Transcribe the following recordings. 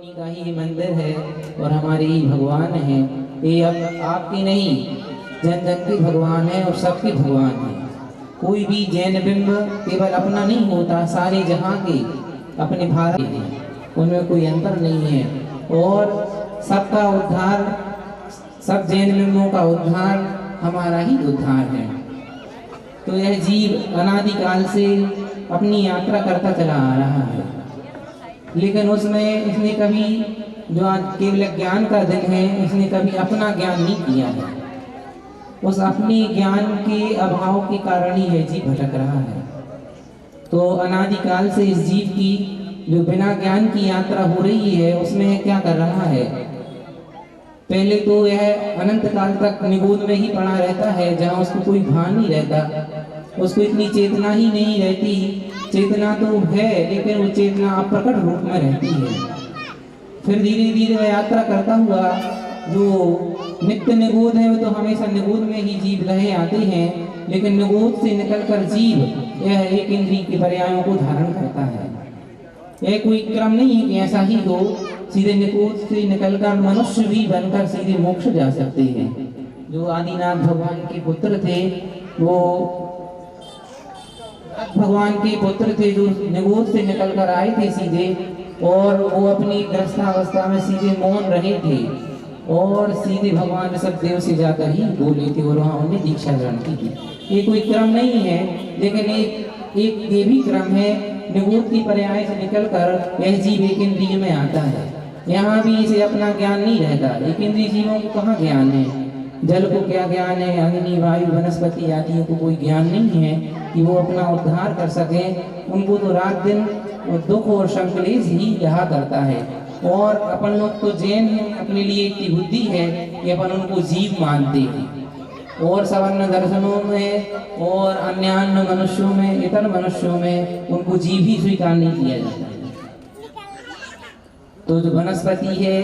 जी का ही मंदिर है और हमारे ही भगवान हैं। ये अब आपकी नहीं, जन जन के भगवान है और सबके भगवान है। कोई भी जैन बिंब केवल अपना नहीं होता, सारे जहाँ के अपने भारत हैं, उनमें कोई अंतर नहीं है। और सबका उद्धार, सब जैन बिंबों का उद्धार हमारा ही उद्धार है। तो यह जीव अनादिकाल से अपनी यात्रा करता चला आ रहा है, लेकिन उसमें इसने कभी, जो आज केवल ज्ञान का दिन है, इसने कभी अपना ज्ञान नहीं किया है। उस अपने ज्ञान के अभाव के कारण ही यह जीव भटक रहा है। तो अनादिकाल से इस जीव की जो बिना ज्ञान की यात्रा हो रही है, उसमें क्या कर रहा है? पहले तो यह अनंत काल तक निगूढ़ में ही पड़ा रहता है, जहाँ उसको कोई भान नहीं रहता, उसको इतनी चेतना ही नहीं रहती। चेतना तो है, लेकिन वो चेतना अप्रकट रूप में रहती है। फिर धीरे धीरे वह यात्रा करता हुआ, जो नित्य निगूढ़ है वो तो हमेशा निगूढ़ में ही जीव रहे आते हैं, लेकिन निगूढ़ से निकलकर जीव यह एक इंद्रिय के पर्यायों को धारण करता है। यह कोई क्रम नहीं है कि ऐसा ही हो, सीधे निगूढ़ से निकलकर मनुष्य भी बनकर सीधे मोक्ष जा सकते हैं। जो आदिनाथ भगवान के पुत्र थे, वो भगवान के पुत्र थे, जो निगूढ़ से निकलकर आए थे सीधे, और वो अपनी ग्रस्तावस्था में सीधे मौन रहे थे और सीधे भगवान ऋषभदेव से जाकर ही बोले थे और वहाँ उन्हें दीक्षा ग्रहण की थी। ये कोई क्रम नहीं है, लेकिन एक ये भी क्रम है। निगूढ़ की पर्याय से निकलकर यह जीव एक इंद्रिय में आता है। यहाँ भी इसे अपना ज्ञान नहीं रहता। एक इंद्रिय जीवों को कहाँ ज्ञान है? जल को क्या ज्ञान है? अग्नि, वायु, वनस्पति आदि को कोई ज्ञान नहीं है कि वो अपना उद्धार कर सके। उनको तो रात दिन दुख और संकलेश ही रहा करता है। और अपन लोग तो जैन हैं, अपने लिए इतनी बुद्धि है कि अपन उनको जीव मानते हैं, और सवर्ण दर्शनों में और अन्य मनुष्यों में, इतर मनुष्यों में उनको जीव ही स्वीकार नहीं किया जाता है। तो जो वनस्पति है,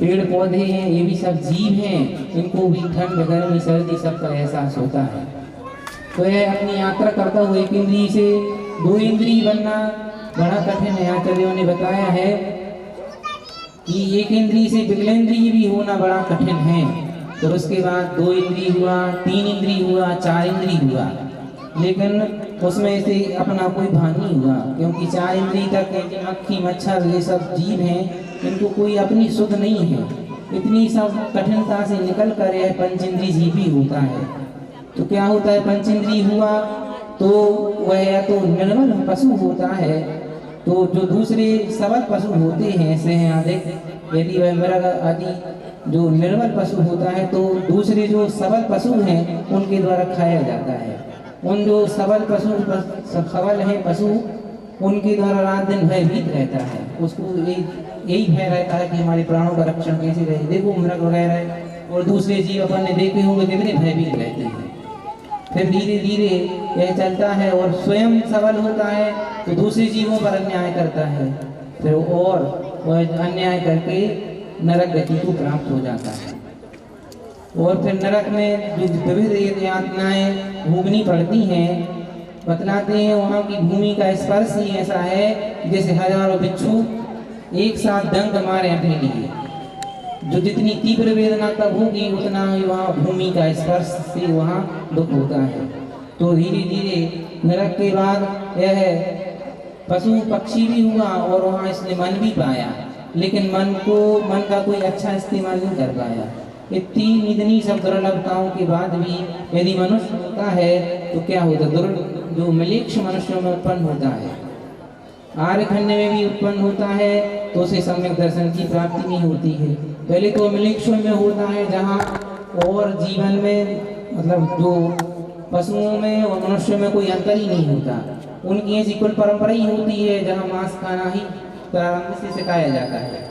पेड़ पौधे हैं, ये भी सब जीव हैं। इनको भी ठंड, गर्मी, सर्दी सबका एहसास होता है। तो यह अपनी यात्रा करता हुआ एक इंद्रिय से दो इंद्रिय बनना बड़ा कठिन है। आचार्यों ने बताया है कि एक इंद्रिय से विकलेंद्रिय भी होना बड़ा कठिन है। तो उसके बाद दो इंद्रिय हुआ, तीन इंद्रिय हुआ, चार इंद्रिय हुआ, लेकिन उसमें से अपना कोई भान नहीं हुआ, क्योंकि चार इंद्रिय तक मक्खी, मच्छर, ये सब जीव हैं, इनको कोई अपनी सुध नहीं है। इतनी सब कठिनता से निकल कर यह पंचेंद्रिय जीव भी होता है। तो क्या होता है? पंचेंद्रिय हुआ तो वह या तो निर्मल पशु होता है, तो जो दूसरे सबल पशु होते हैं, ऐसे हैं अधिक, यदि वह मृग आदि जो निर्मल पशु होता है, तो दूसरे जो सबल पशु हैं उनके द्वारा खाया जाता है। उन जो सबल हैं पशु, उनके द्वारा रात दिन भयभीत रहता है। उसको यही भय रहता है कि हमारे प्राणों का रक्षण कैसे रहे। देखो मृग वगैरह और दूसरे जीव अपन ने देखे होंगे कितने भयभीत रहते हैं। फिर धीरे धीरे यह चलता है और स्वयं सबल होता है, तो दूसरे जीवों पर अन्याय करता है, फिर और वह अन्याय करके नरक गति को प्राप्त हो जाता है। और फिर नरक में जो विविध यातनाएं भोगनी पड़ती हैं, बतलाते हैं वहाँ की भूमि का स्पर्श ही ऐसा है जैसे हजारों बिच्छू एक साथ डंक मारे अपने लिए। जो जितनी तीव्र वेदना तब होगी, उतना ही वहाँ भूमि का स्पर्श से वहाँ दुख होता है। तो धीरे धीरे नरक के बाद यह पशु पक्षी भी हुआ और वहाँ इसने मन भी पाया, लेकिन मन का कोई अच्छा इस्तेमाल नहीं कर पाया। इतनी सब दुर्लभताओं के बाद भी यदि मनुष्य होता है तो क्या होता? जो मलेच्छ मनुष्यों में उत्पन्न होता है, आर्यखंड में भी उत्पन्न होता है, तो उसे सम्यक दर्शन की प्राप्ति नहीं होती है। पहले तो मलेच्छों में होता है, जहाँ और जीवन में मतलब जो पशुओं में और मनुष्यों में कोई अंतर ही नहीं होता। उनकी ऐसी कुल परंपरा ही होती है जहाँ मांस खाना ही प्रारंभ से सिखाया जाता है।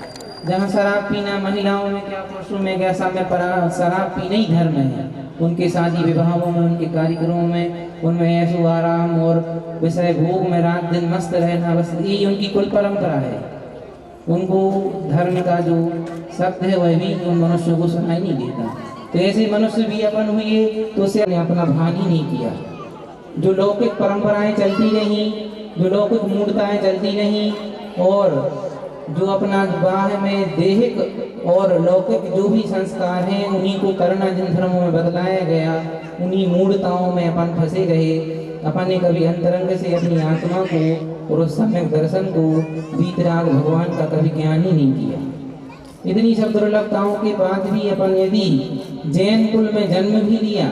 जहाँ शराब पीना महिलाओं में क्या, पुरुषों में क्या, सब में शराब पीना ही धर्म है। उनके शादी विवाहों में, उनके कार्यक्रमों में, उनमें ऐशो आराम और विषय भोग में रात दिन मस्त रहना, बस यही उनकी कुल परंपरा है। उनको धर्म का जो शब्द है वह भी उन मनुष्यों को सुनाई नहीं देता। तो ऐसे मनुष्य भी अपन हुए तो उसे अपना भान ही नहीं किया। जो लौकिक परंपराएं चलती रहीं, जो लौकिक मूर्ताएं चलती रहीं, और जो अपना बाह में देहिक और लौकिक जो भी संस्कार हैं उन्हीं को करना जिन धर्मों में बदलाया गया, उन्हीं मूढ़ताओं में अपन फंसे रहे। अपन ने कभी अंतरंग से अपनी आत्मा को और उस सम्यक दर्शन को वीतराग भगवान का कभी ज्ञान ही नहीं किया। इतनी सब दुर्लभताओं के बाद भी अपन यदि जैन कुल में जन्म भी लिया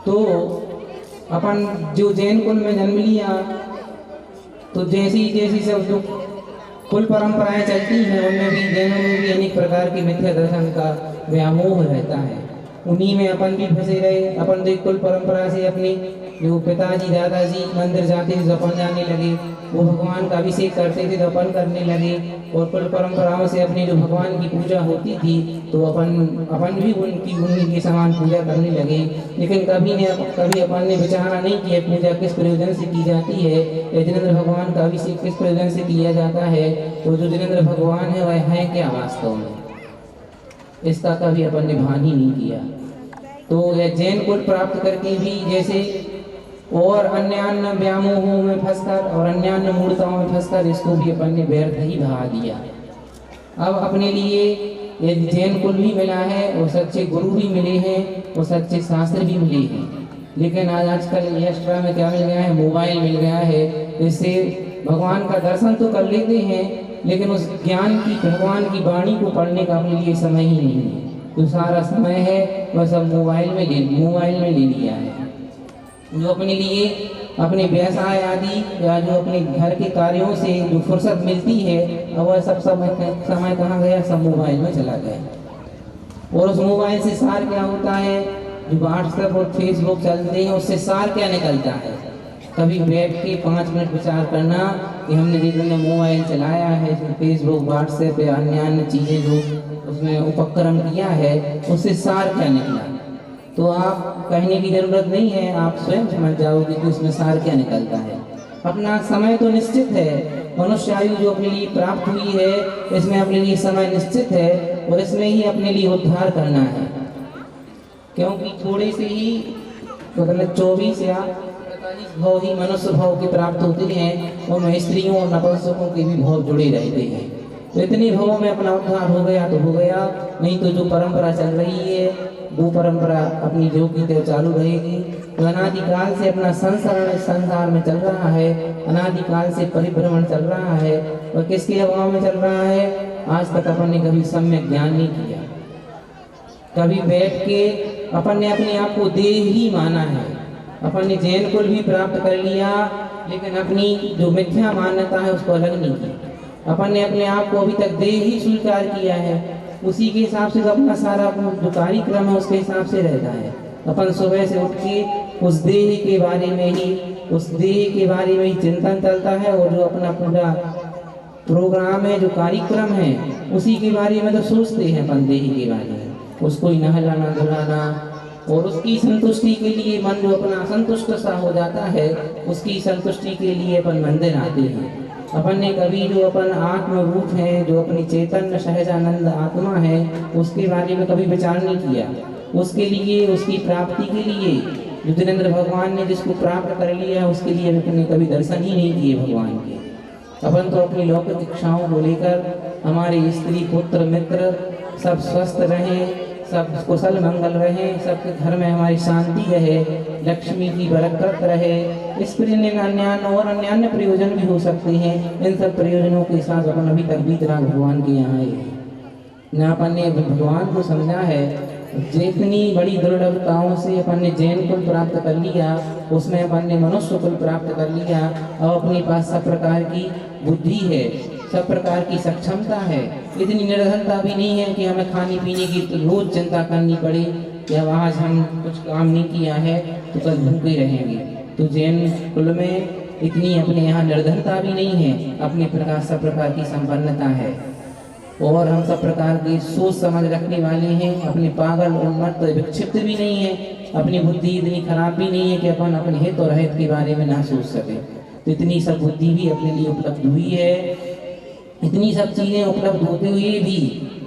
तो अपन जो जैन कुल में जन्म लिया तो जैसी जैसी सब जो कुल परंपराएं चलती हैं उनमें भी जैनों में भी अनेक प्रकार की मिथ्या दर्शन का व्यामोह रहता है। उन्हीं में अपन भी फंसे रहे। अपन तो कुल परंपरा से अपने जो पिताजी दादाजी मंदिर जाते थे तो अपन जाने लगे, वो भगवान का अभिषेक करते थे तो अपन करने लगे, और कुल परंपराओं से अपनी जो भगवान की पूजा होती थी तो अपन भी उन्हीं के समान पूजा करने लगे। लेकिन कभी अपन ने विचारा नहीं किया पूजा किस प्रयोजन से की जाती है, या जिनेंद्र भगवान का अभिषेक किस प्रयोजन से किया जाता है, तो जो जिनेंद्र भगवान है वह है क्या वास्तव में, इसका कभी अपन ने भान ही नहीं किया। तो यह जैन कुल प्राप्त करके भी जैसे और अन्य व्यामोहों में फंसकर और अन्य मूर्ताओं में फंसकर इसको भी अपन ने व्यर्थ ही बहा दिया। अब अपने लिए ये जैन कुल भी मिला है और सच्चे गुरु भी मिले हैं और सच्चे शास्त्र भी मिले हैं, लेकिन आजकल एक्स्ट्रा में क्या मिल गया है, मोबाइल मिल गया है। इससे भगवान का दर्शन तो कर लेते हैं लेकिन उस ज्ञान की भगवान की वाणी को पढ़ने का अपने लिए समय ही नहीं है। जो सारा समय है वह सब मोबाइल में ले लिया है। जो अपने लिए अपने व्यवसाय आदि या जो अपने घर के कार्यों से जो फुर्सत मिलती है अब वह सब समय कहाँ गया, सब मोबाइल में चला गया। और उस मोबाइल से सार क्या होता है, जो व्हाट्सएप और फेसबुक चलते हैं उससे सार क्या निकलता है। कभी बैठ के 5 मिनट विचार करना कि हमने जितने मोबाइल चलाया है, फेसबुक व्हाट्सएप या अन्य चीज़ें जो उसमें उपक्रम किया है उससे सार क्या निकला। तो आप कहने की जरूरत नहीं है, आप स्वयं समझ जाओगे कि उसमें सार क्या निकलता है। अपना समय तो निश्चित है, मनुष्य आयु जो अपने लिए प्राप्त हुई है इसमें अपने लिए समय निश्चित है और इसमें ही अपने लिए उद्धार करना है। क्योंकि थोड़े से ही मतलब 24 या 45 भाव ही मनुष्य भाव के प्राप्त होते हैं, उनमें स्त्रियों और नपुंसकों के भी भाव जुड़े रहते हैं। तो इतने भावों में अपना उद्धार हो गया तो हो गया, नहीं तो जो परंपरा चल रही है वो परंपरा अपनी जो की तो चालू रहेगी। तो अनादिकाल से अपना संसार में चल रहा है, अनादिकाल से परिभ्रमण चल रहा है और किसके अभाव में चल रहा है। आज तक अपन ने कभी सम्यक ज्ञान नहीं किया, कभी बैठ के अपन ने अपने आप को देह ही माना है। अपन ने जैन कुल भी प्राप्त कर लिया लेकिन अपनी जो मिथ्या मान्यता है उसको अलग नहीं किया। अपन ने अपने आप को अभी तक देह ही स्वीकार किया है, उसी के हिसाब से तो अपना सारा जो कार्यक्रम है उसके हिसाब से रहता है। अपन सुबह से उठ के उस देह के बारे में ही चिंतन चलता है और जो अपना पूरा प्रोग्राम है जो कार्यक्रम है उसी के बारे में तो सोचते हैं अपन देह के बारे में, उसको ही नहलाना धुलाना और उसकी संतुष्टि के लिए मन जो अपना असंतुष्ट सा हो जाता है उसकी संतुष्टि के लिए अपन मंदिर आते हैं। अपन ने कभी जो अपन आत्म रूप है, जो अपनी चैतन्य सहजानंद आत्मा है उसके बारे में कभी विचार नहीं किया। उसके लिए उसकी प्राप्ति के लिए जो जिनेंद्र भगवान ने जिसको प्राप्त कर लिया है उसके लिए अपन ने कभी दर्शन ही नहीं किए भगवान के। अपन तो अपनी लौकिक इच्छाओं को लेकर हमारे स्त्री पुत्र मित्र सब स्वस्थ रहें, सब कुशल मंगल रहे, सबके घर में हमारी शांति रहे, लक्ष्मी की बरकत रहे, इस अन्य प्रयोजन भी हो सकते हैं। इन सब प्रयोजनों के साथ अपन अभी तक वीतराग भगवान के यहाँ आए न अपन ने भगवान को समझा है। जितनी बड़ी दुर्लभताओं से अपन ने जैन कुल प्राप्त कर लिया उसमें अपन ने मनुष्य कुल प्राप्त कर लिया। अब अपने पास सब प्रकार की बुद्धि है, सब प्रकार की सक्षमता है, इतनी निर्धनता भी नहीं है कि हमें खाने पीने की रोज चिंता करनी पड़े कि अब आज हम कुछ काम नहीं किया है तो कल भूखे रहेंगे। तो जैन कुल में इतनी अपने यहाँ निर्धनता भी नहीं है, अपने प्रकार सब प्रकार की संपन्नता है और हम सब प्रकार की सोच समझ रखने वाले हैं। अपने पागल उन्मत्त विक्षिप्त भी नहीं है, अपनी बुद्धि इतनी खराब भी नहीं है कि अपन अपने हित और अहित के बारे में ना सोच सके। तो इतनी सब बुद्धि भी अपने लिए उपलब्ध हुई है। इतनी सब चीज़ें उपलब्ध होते हुए भी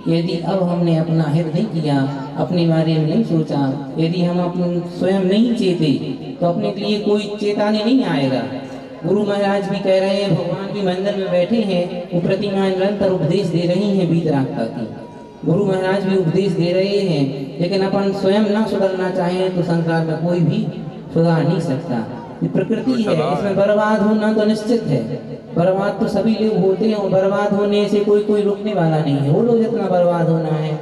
यदि अब हमने अपना हित नहीं किया, अपने बारे में नहीं सोचा, यदि हम अपने स्वयं नहीं चेते तो अपने लिए कोई चेताने नहीं आएगा। गुरु महाराज भी कह रहे हैं, भगवान भी मंदिर में बैठे हैं, वो प्रतिमाएं निरंतर उपदेश दे रही हैं वीतरागता की। गुरु महाराज भी उपदेश दे रहे हैं, लेकिन अपन स्वयं ना सुधरना चाहें तो संसार में कोई भी सुधार नहीं सकता। ये प्रकृति है, इसमें बर्बाद होना तो निश्चित है। बर्बाद तो सभी लोग होते हैं और बर्बाद होने से कोई रोकने वाला नहीं है। वो लोग जितना बर्बाद होना है,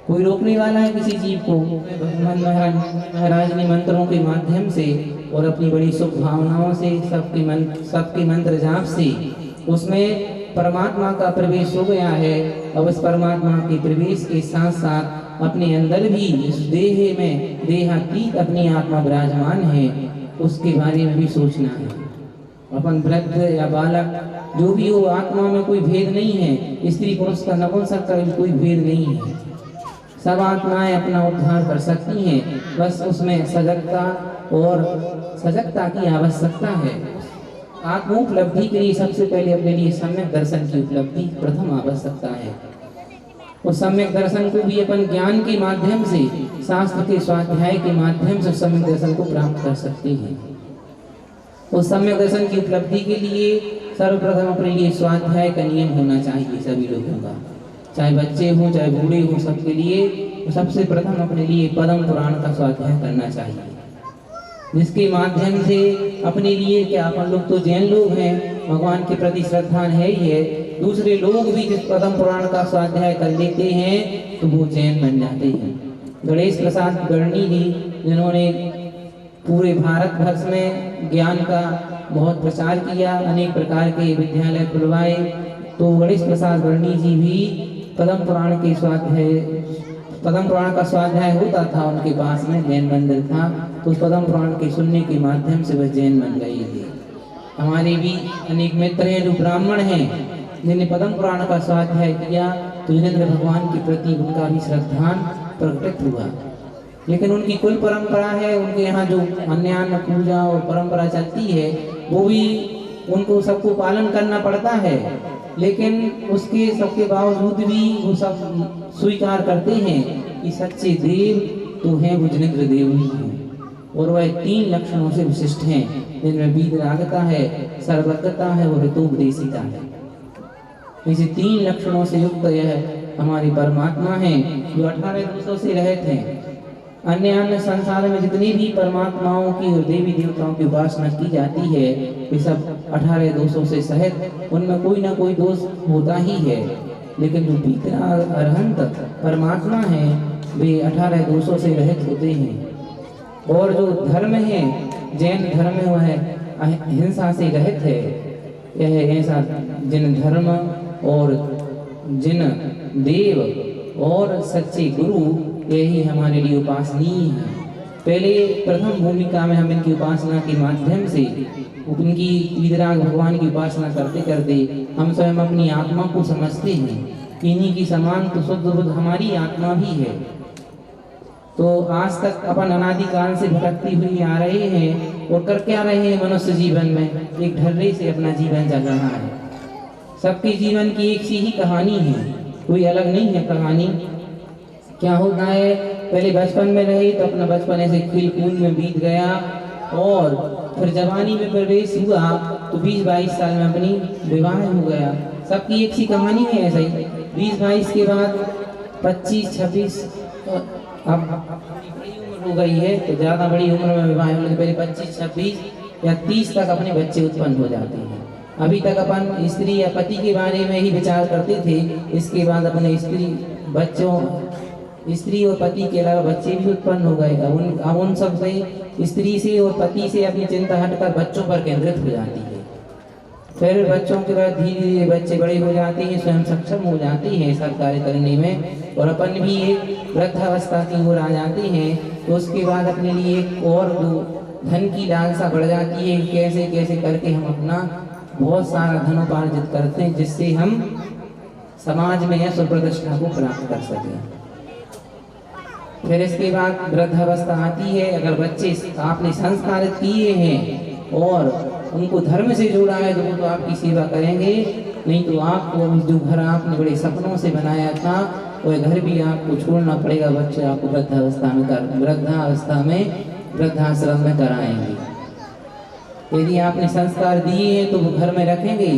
कोई रोकने वाला है किसी जीव को? भगवान महाराज ने मंत्रों के माध्यम से और अपनी बड़ी शुभ भावनाओं से सबके मंत्र जाप से उसमें परमात्मा का प्रवेश हो गया है। अब इस परमात्मा के प्रवेश के साथ साथ अपने अंदर भी इस देह में देहातीत अपनी आत्मा विराजमान है, उसके बारे में भी सोचना है। अपन वृद्ध या बालक जो भी हो, आत्मा में कोई भेद नहीं है। स्त्री पुरुष का नपुंसक का कोई भेद नहीं है। सब आत्माएं अपना उद्धार कर सकती हैं, बस उसमें सजगता की आवश्यकता है। आत्मोपलब्धि के लिए सबसे पहले अपने लिए सम्यक दर्शन की उपलब्धि प्रथम आवश्यकता है। उस सम्यक दर्शन को भी अपन ज्ञान के माध्यम से, शास्त्र के स्वाध्याय के माध्यम से सम्यक दर्शन को प्राप्त कर सकते हैं। उस सम्यक दर्शन की उपलब्धि के लिए सर्वप्रथम अपने लिए स्वाध्याय का नियम होना चाहिए सभी लोगों का, चाहे बच्चे हों चाहे बूढ़े हों, सबके लिए सबसे प्रथम अपने लिए पद्म पुराण का स्वाध्याय करना चाहिए, जिसके माध्यम से अपने लिए, क्या अपन लोग तो जैन लोग हैं, भगवान के प्रति श्रद्धा है ही है, दूसरे लोग भी जिस पद्म पुराण का स्वाध्याय कर लेते हैं तो वो जैन बन जाते हैं। गणेश प्रसाद गढ़नी जी, जिन्होंने पूरे भारत वर्ष में ज्ञान का बहुत प्रचार किया, अनेक प्रकार के विद्यालय खुलवाए, तो गणेश प्रसाद गढ़नी जी भी पद्म पुराण का स्वाध्याय होता था उनके पास में, जैन मंदिर था, तो उस पद्म पुराण के सुनने के माध्यम से वह जैन बन गए थे। हमारे भी अनेक मित्र हैं जो ब्राह्मण हैं, जिन्हें पद्म पुराण का स्वाध्याय किया तो जिनेंद्र भगवान के प्रति उनका भी श्रद्धा प्रकटित हुआ। लेकिन उनकी कुल परंपरा है, उनके यहाँ जो अन्य पूजा और परंपरा चलती है वो भी उनको सबको पालन करना पड़ता है, लेकिन उसके सबके बावजूद भी वो सब स्वीकार करते हैं कि सच्चे देव तो हैं वो जिनेंद्र देव ही हैं, और वह 3 लक्षणों से विशिष्ट हैं, जिनमें वीतरागता है, सर्वज्ञता है और हितोपदेशिता है। इसे 3 लक्षणों से युक्त यह हमारी परमात्मा है जो 18 दोषों से रहित हैं। अन्य संसार में जितनी भी परमात्माओं की और देवी देवताओं की उपासना की जाती है वे सब 18 दोषों से सहित, उनमें कोई ना कोई दोष होता ही है, लेकिन जो वीतराग अरहंत परमात्मा है वे 18 दोषों से रहित होते हैं। और जो धर्म है, जैन धर्म है, वह हिंसा से रहित है। यह ऐसा जिन धर्म और जिन देव और सच्चे गुरु, यही हमारे लिए उपासनीय है। पहले प्रथम भूमिका में हम इनकी उपासना के माध्यम से उनकी वीतराग भगवान की उपासना करते करते हम स्वयं अपनी आत्मा को समझते हैं। इन्हीं की समान तो शुद्ध बुद्ध हमारी आत्मा भी है। तो आज तक अपन अनादिकाल से भटकती हुई आ रहे हैं और कर क्या रहे हैं मनुष्य जीवन में, एक ढर्रे से अपना जीवन चल रहा है। सबके जीवन की एक सी ही कहानी है, कोई अलग नहीं है कहानी। क्या होता है, पहले बचपन में रहे तो अपना बचपन ऐसे खेल कूद में बीत गया, और फिर जवानी में प्रवेश हुआ तो 20-22 साल में अपनी विवाह हो गया। सबकी एक सी कहानी है ऐसा ही। 20-22 के बाद 25-26, अब बड़ी उम्र हो गई है तो ज़्यादा बड़ी उम्र में विवाह होने के पहले 25-26 या 30 तक अपने बच्चे उत्पन्न हो जाते हैं। अभी तक अपन स्त्री या पति के बारे में ही विचार करते थे, इसके बाद अपने स्त्री और पति के अलावा बच्चे भी उत्पन्न हो गए। अब उन सब से, स्त्री से और पति से अपनी चिंता हटकर बच्चों पर केंद्रित हो जाती है। फिर बच्चों के बाद धीरे धीरे बच्चे बड़े हो जाते हैं, स्वयं सक्षम हो जाते हैं सब कार्य करने में, और अपन भी एक वृद्धावस्था की ओर आ जाते हैं। तो उसके बाद अपने लिए एक और धन की लालसा बढ़ जाती है, कैसे कैसे करके हम अपना बहुत सारा धन उपार्जित करते हैं, जिससे हम समाज में यश और प्रतिष्ठा को प्राप्त कर सकें। फिर इसके बाद वृद्धावस्था आती है। अगर बच्चे आपने संस्कारित किए हैं और उनको धर्म से जोड़ा है तो वो तो आपकी सेवा करेंगे, नहीं तो आपको जो घर आपने बड़े सपनों से बनाया था वह घर भी आपको छोड़ना पड़ेगा। बच्चे आपको वृद्धाश्रम में कराएंगे। यदि आपने संस्कार दिए हैं तो वो घर में रखेंगे,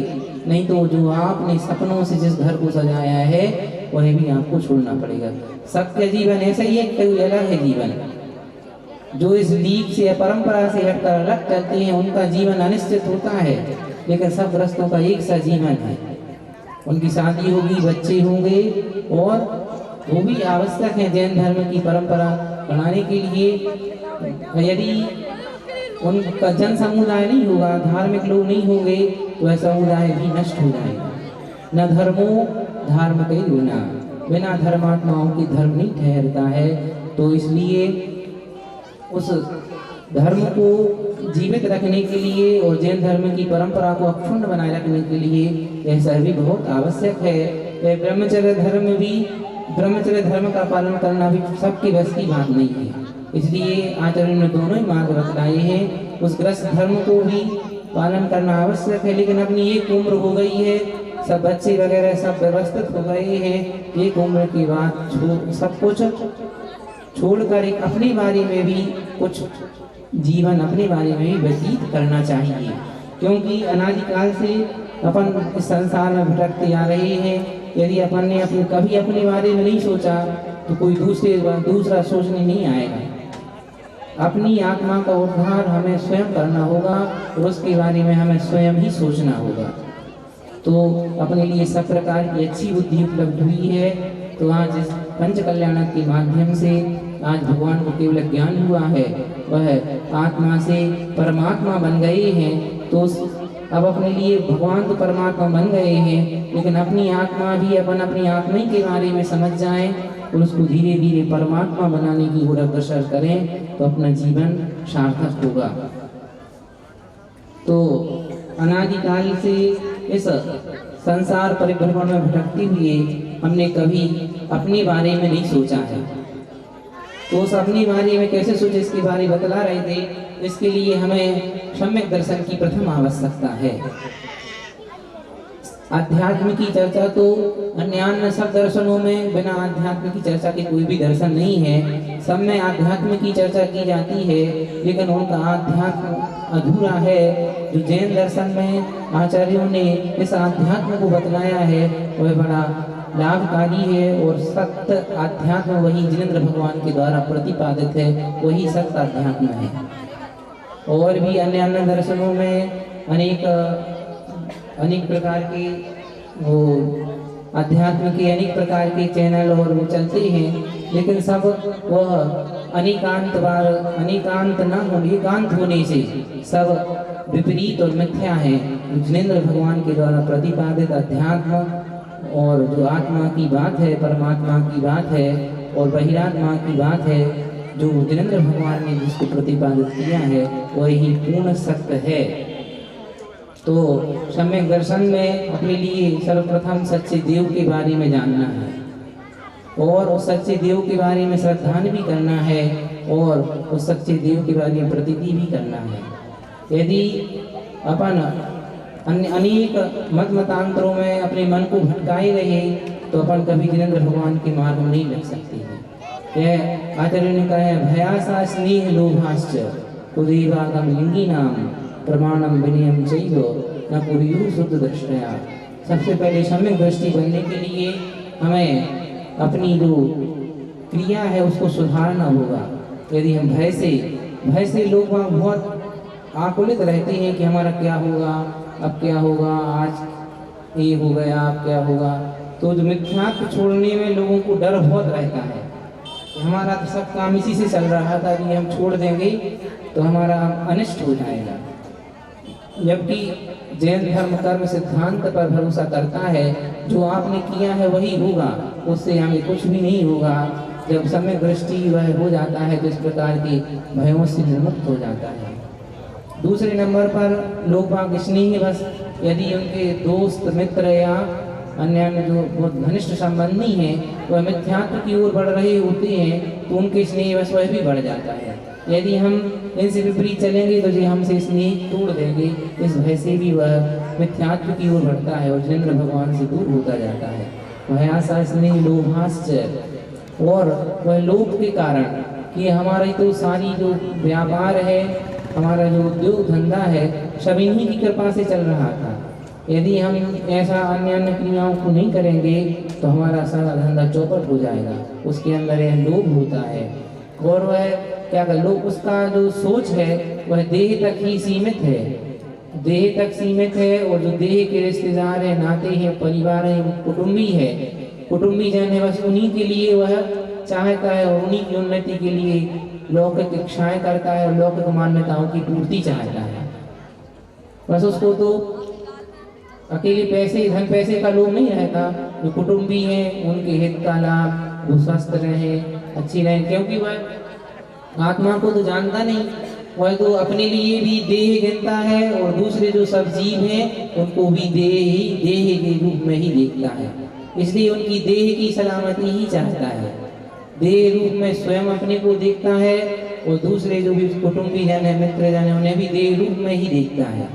नहीं तो जो आपने सपनों से जिस घर को सजाया है वह भी आपको छोड़ना पड़ेगा। सत्य जीवन ऐसा ही है, कोई अलग है जीवन। जो इस लीक से या परंपरा से हटकर अलग चलते हैं उनका जीवन अनिश्चित होता है, लेकिन सब ग्रस्तों का एक सा जीवन है। उनकी शादी होगी, बच्चे होंगे, और वो भी आवश्यक है जैन धर्म की परंपरा बनाने के लिए। यदि उनका जन समुदाय नहीं होगा, धार्मिक लोग नहीं होंगे, तो वह समुदाय भी नष्ट हो जाएगा। न धर्मो धर्म के बिना, बिना धर्मात्माओं की धर्म नहीं ठहरता है। तो इसलिए उस धर्म को जीवित रखने के लिए और जैन धर्म की परंपरा को अखंड बनाए रखने के लिए यह भी बहुत आवश्यक है। ब्रह्मचर्य धर्म का पालन करना भी सबके बस की बात नहीं है। इसलिए आचार्य ने दोनों ही मार्ग बतलाए हैं। उस ग्रस्त धर्म को भी पालन करना आवश्यक है, लेकिन अपनी एक उम्र हो गई है, सब बच्चे वगैरह सब व्यवस्थित हो गए हैं, एक उम्र के बाद सब कुछ छोड़कर एक अपने बारे में भी कुछ जीवन अपने बारे में भी व्यतीत करना चाहिए। क्योंकि अनादिकाल से अपन इस संसार में भटकते आ रहे हैं। यदि अपन ने कभी अपने बारे में नहीं सोचा तो कोई दूसरा सोचने नहीं आएगा। अपनी आत्मा का उद्धार हमें स्वयं करना होगा और उसके बारे में हमें स्वयं ही सोचना होगा। तो अपने लिए सब प्रकार की अच्छी बुद्धि उपलब्ध हुई है। तो आज इस पंच कल्याण के माध्यम से आज भगवान को केवल ज्ञान हुआ है, वह आत्मा से परमात्मा बन गए हैं। तो अब अपने लिए भगवान तो परमात्मा बन गए हैं, लेकिन अपनी आत्मा भी अपन अपनी आत्मा के बारे में समझ जाएं और उसको धीरे धीरे परमात्मा बनाने की ओर अग्रसर करें, तो अपना जीवन सार्थक होगा। तो अनादिकाल से इस संसार परिभ्रमण में भटकते हुए हमने कभी अपने बारे में नहीं सोचा है। तो उस अपने बारे में कैसे सोचे, इसके बारे में बतला रहे थे। इसके लिए हमें सम्यक दर्शन की प्रथम आवश्यकता है। अध्यात्म की चर्चा तो अन्य सब दर्शनों में बिना अध्यात्म की चर्चा के कोई भी दर्शन नहीं है। सब में अध्यात्म की चर्चा की जाती है, लेकिन उनका अध्यात्म अधूरा है। जो जैन दर्शन में आचार्यों ने इस अध्यात्म को बतलाया है वह बड़ा लाभकारी है, और सत्य अध्यात्म वही जिनेंद्र भगवान के द्वारा प्रतिपादित है, वही सत्य अध्यात्म है। और भी अन्य दर्शनों में अनेक प्रकार के वो अध्यात्म के अनेक प्रकार के चैनल और वो चलते हैं, लेकिन सब वह एकांत होने से सब विपरीत और मिथ्या है। जिनेंद्र भगवान के द्वारा प्रतिपादित अध्यात्म और जो आत्मा की बात है, परमात्मा की बात है और बहिरात्मा की बात है, जो जिनेंद्र भगवान ने जिसको प्रतिपादित किया है वही पूर्ण सत्य है। तो सम्यक दर्शन में अपने लिए सर्वप्रथम सच्चे देव के बारे में जानना है और उस सच्चे देव के बारे में श्रद्धान भी करना है और उस सच्चे देव के बारे में प्रतीति भी करना है। यदि अपन अनेक मतांतरों में अपने मन को भटकाए रहे तो अपन कभी जिनेंद्र भगवान के मार्ग में नहीं लग सकते हैं। यह आचार्य ने कहा है, भयासा स्नेह लोभाश्च कुदेवागम लिंगी नाम प्रमाणम विनयम चैव न कुर्यु शुद्ध दृष्टया। सबसे पहले सम्यक दृष्टि बनने के लिए हमें अपनी जो क्रिया है उसको सुधारना होगा। यदि हम भय से लोग बहुत आकुलित रहते हैं कि हमारा क्या होगा, अब क्या होगा, आज ये हो गया, अब क्या होगा, तो जो मिथ्यात्व छोड़ने में लोगों को डर बहुत रहता है। हमारा तो सब काम इसी से चल रहा था कि हम छोड़ देंगे तो हमारा अनिष्ट हो जाएगा। जबकि जैन धर्म कर्म सिद्धांत पर भरोसा करता है, जो आपने किया है वही होगा, उससे हमें कुछ भी नहीं होगा। जब सम्यक दृष्टि वह हो जाता है तो इस प्रकार के भयों से मुक्त हो जाता है। दूसरे नंबर पर लोग बाग स्नेह बस, यदि उनके दोस्त मित्र या अन्य जो बहुत घनिष्ठ संबंधी हैं वह मिथ्यात्व की ओर बढ़ रहे होते हैं तो उनके स्नेह बस वह भी बढ़ जाता है। यदि हम इनसे विपरीत चलेंगे तो ये हमसे स्नेह तोड़ देंगे, इस भय से भी वह मिथ्यात्व की ओर बढ़ता है और जिनेंद्र भगवान से दूर होता जाता है। वह आशा स्नेह लोभाश्च, और वह लोभ के कारण कि हमारी तो सारी जो व्यापार है हमारा जो उद्योग धंधा है सब इन्हीं की कृपा से चल रहा था। यदि हम ऐसा अन्य अन्य क्रियाओं को नहीं करेंगे तो हमारा सारा धंधा चौपट हो जाएगा। उसके अंदर यह लोभ होता है और वह क्या कर लोग उसका जो सोच है वह देह तक ही सीमित है, देह तक सीमित है। और जो देह के रिश्तेदार हैं, नाते हैं, परिवार हैं, कुटुंबी है, कुटुंबी जन है, बस उन्हीं के लिए वह चाहता है और उन्हीं की उन्नति के लिए लौकिक इच्छाएं करता है और लौकिक मान्यताओं की पूर्ति चाहता है। बस उसको तो अकेले पैसे धन पैसे का लोभ नहीं रहता। जो कुटुंबी हैं उनके हित का लाभ, वो स्वस्थ रहे, अच्छी रहे, क्योंकि वह आत्मा को तो जानता नहीं, वह तो अपने लिए भी देह गिनता है और दूसरे जो सब जीव हैं उनको भी देह के रूप में ही देखता है। इसलिए उनकी देह की सलामती ही चाहता है, देह रूप में स्वयं अपने को देखता है और दूसरे जो भी कुटुंबी जन है, मित्र जन है, उन्हें भी देह रूप में ही देखता है।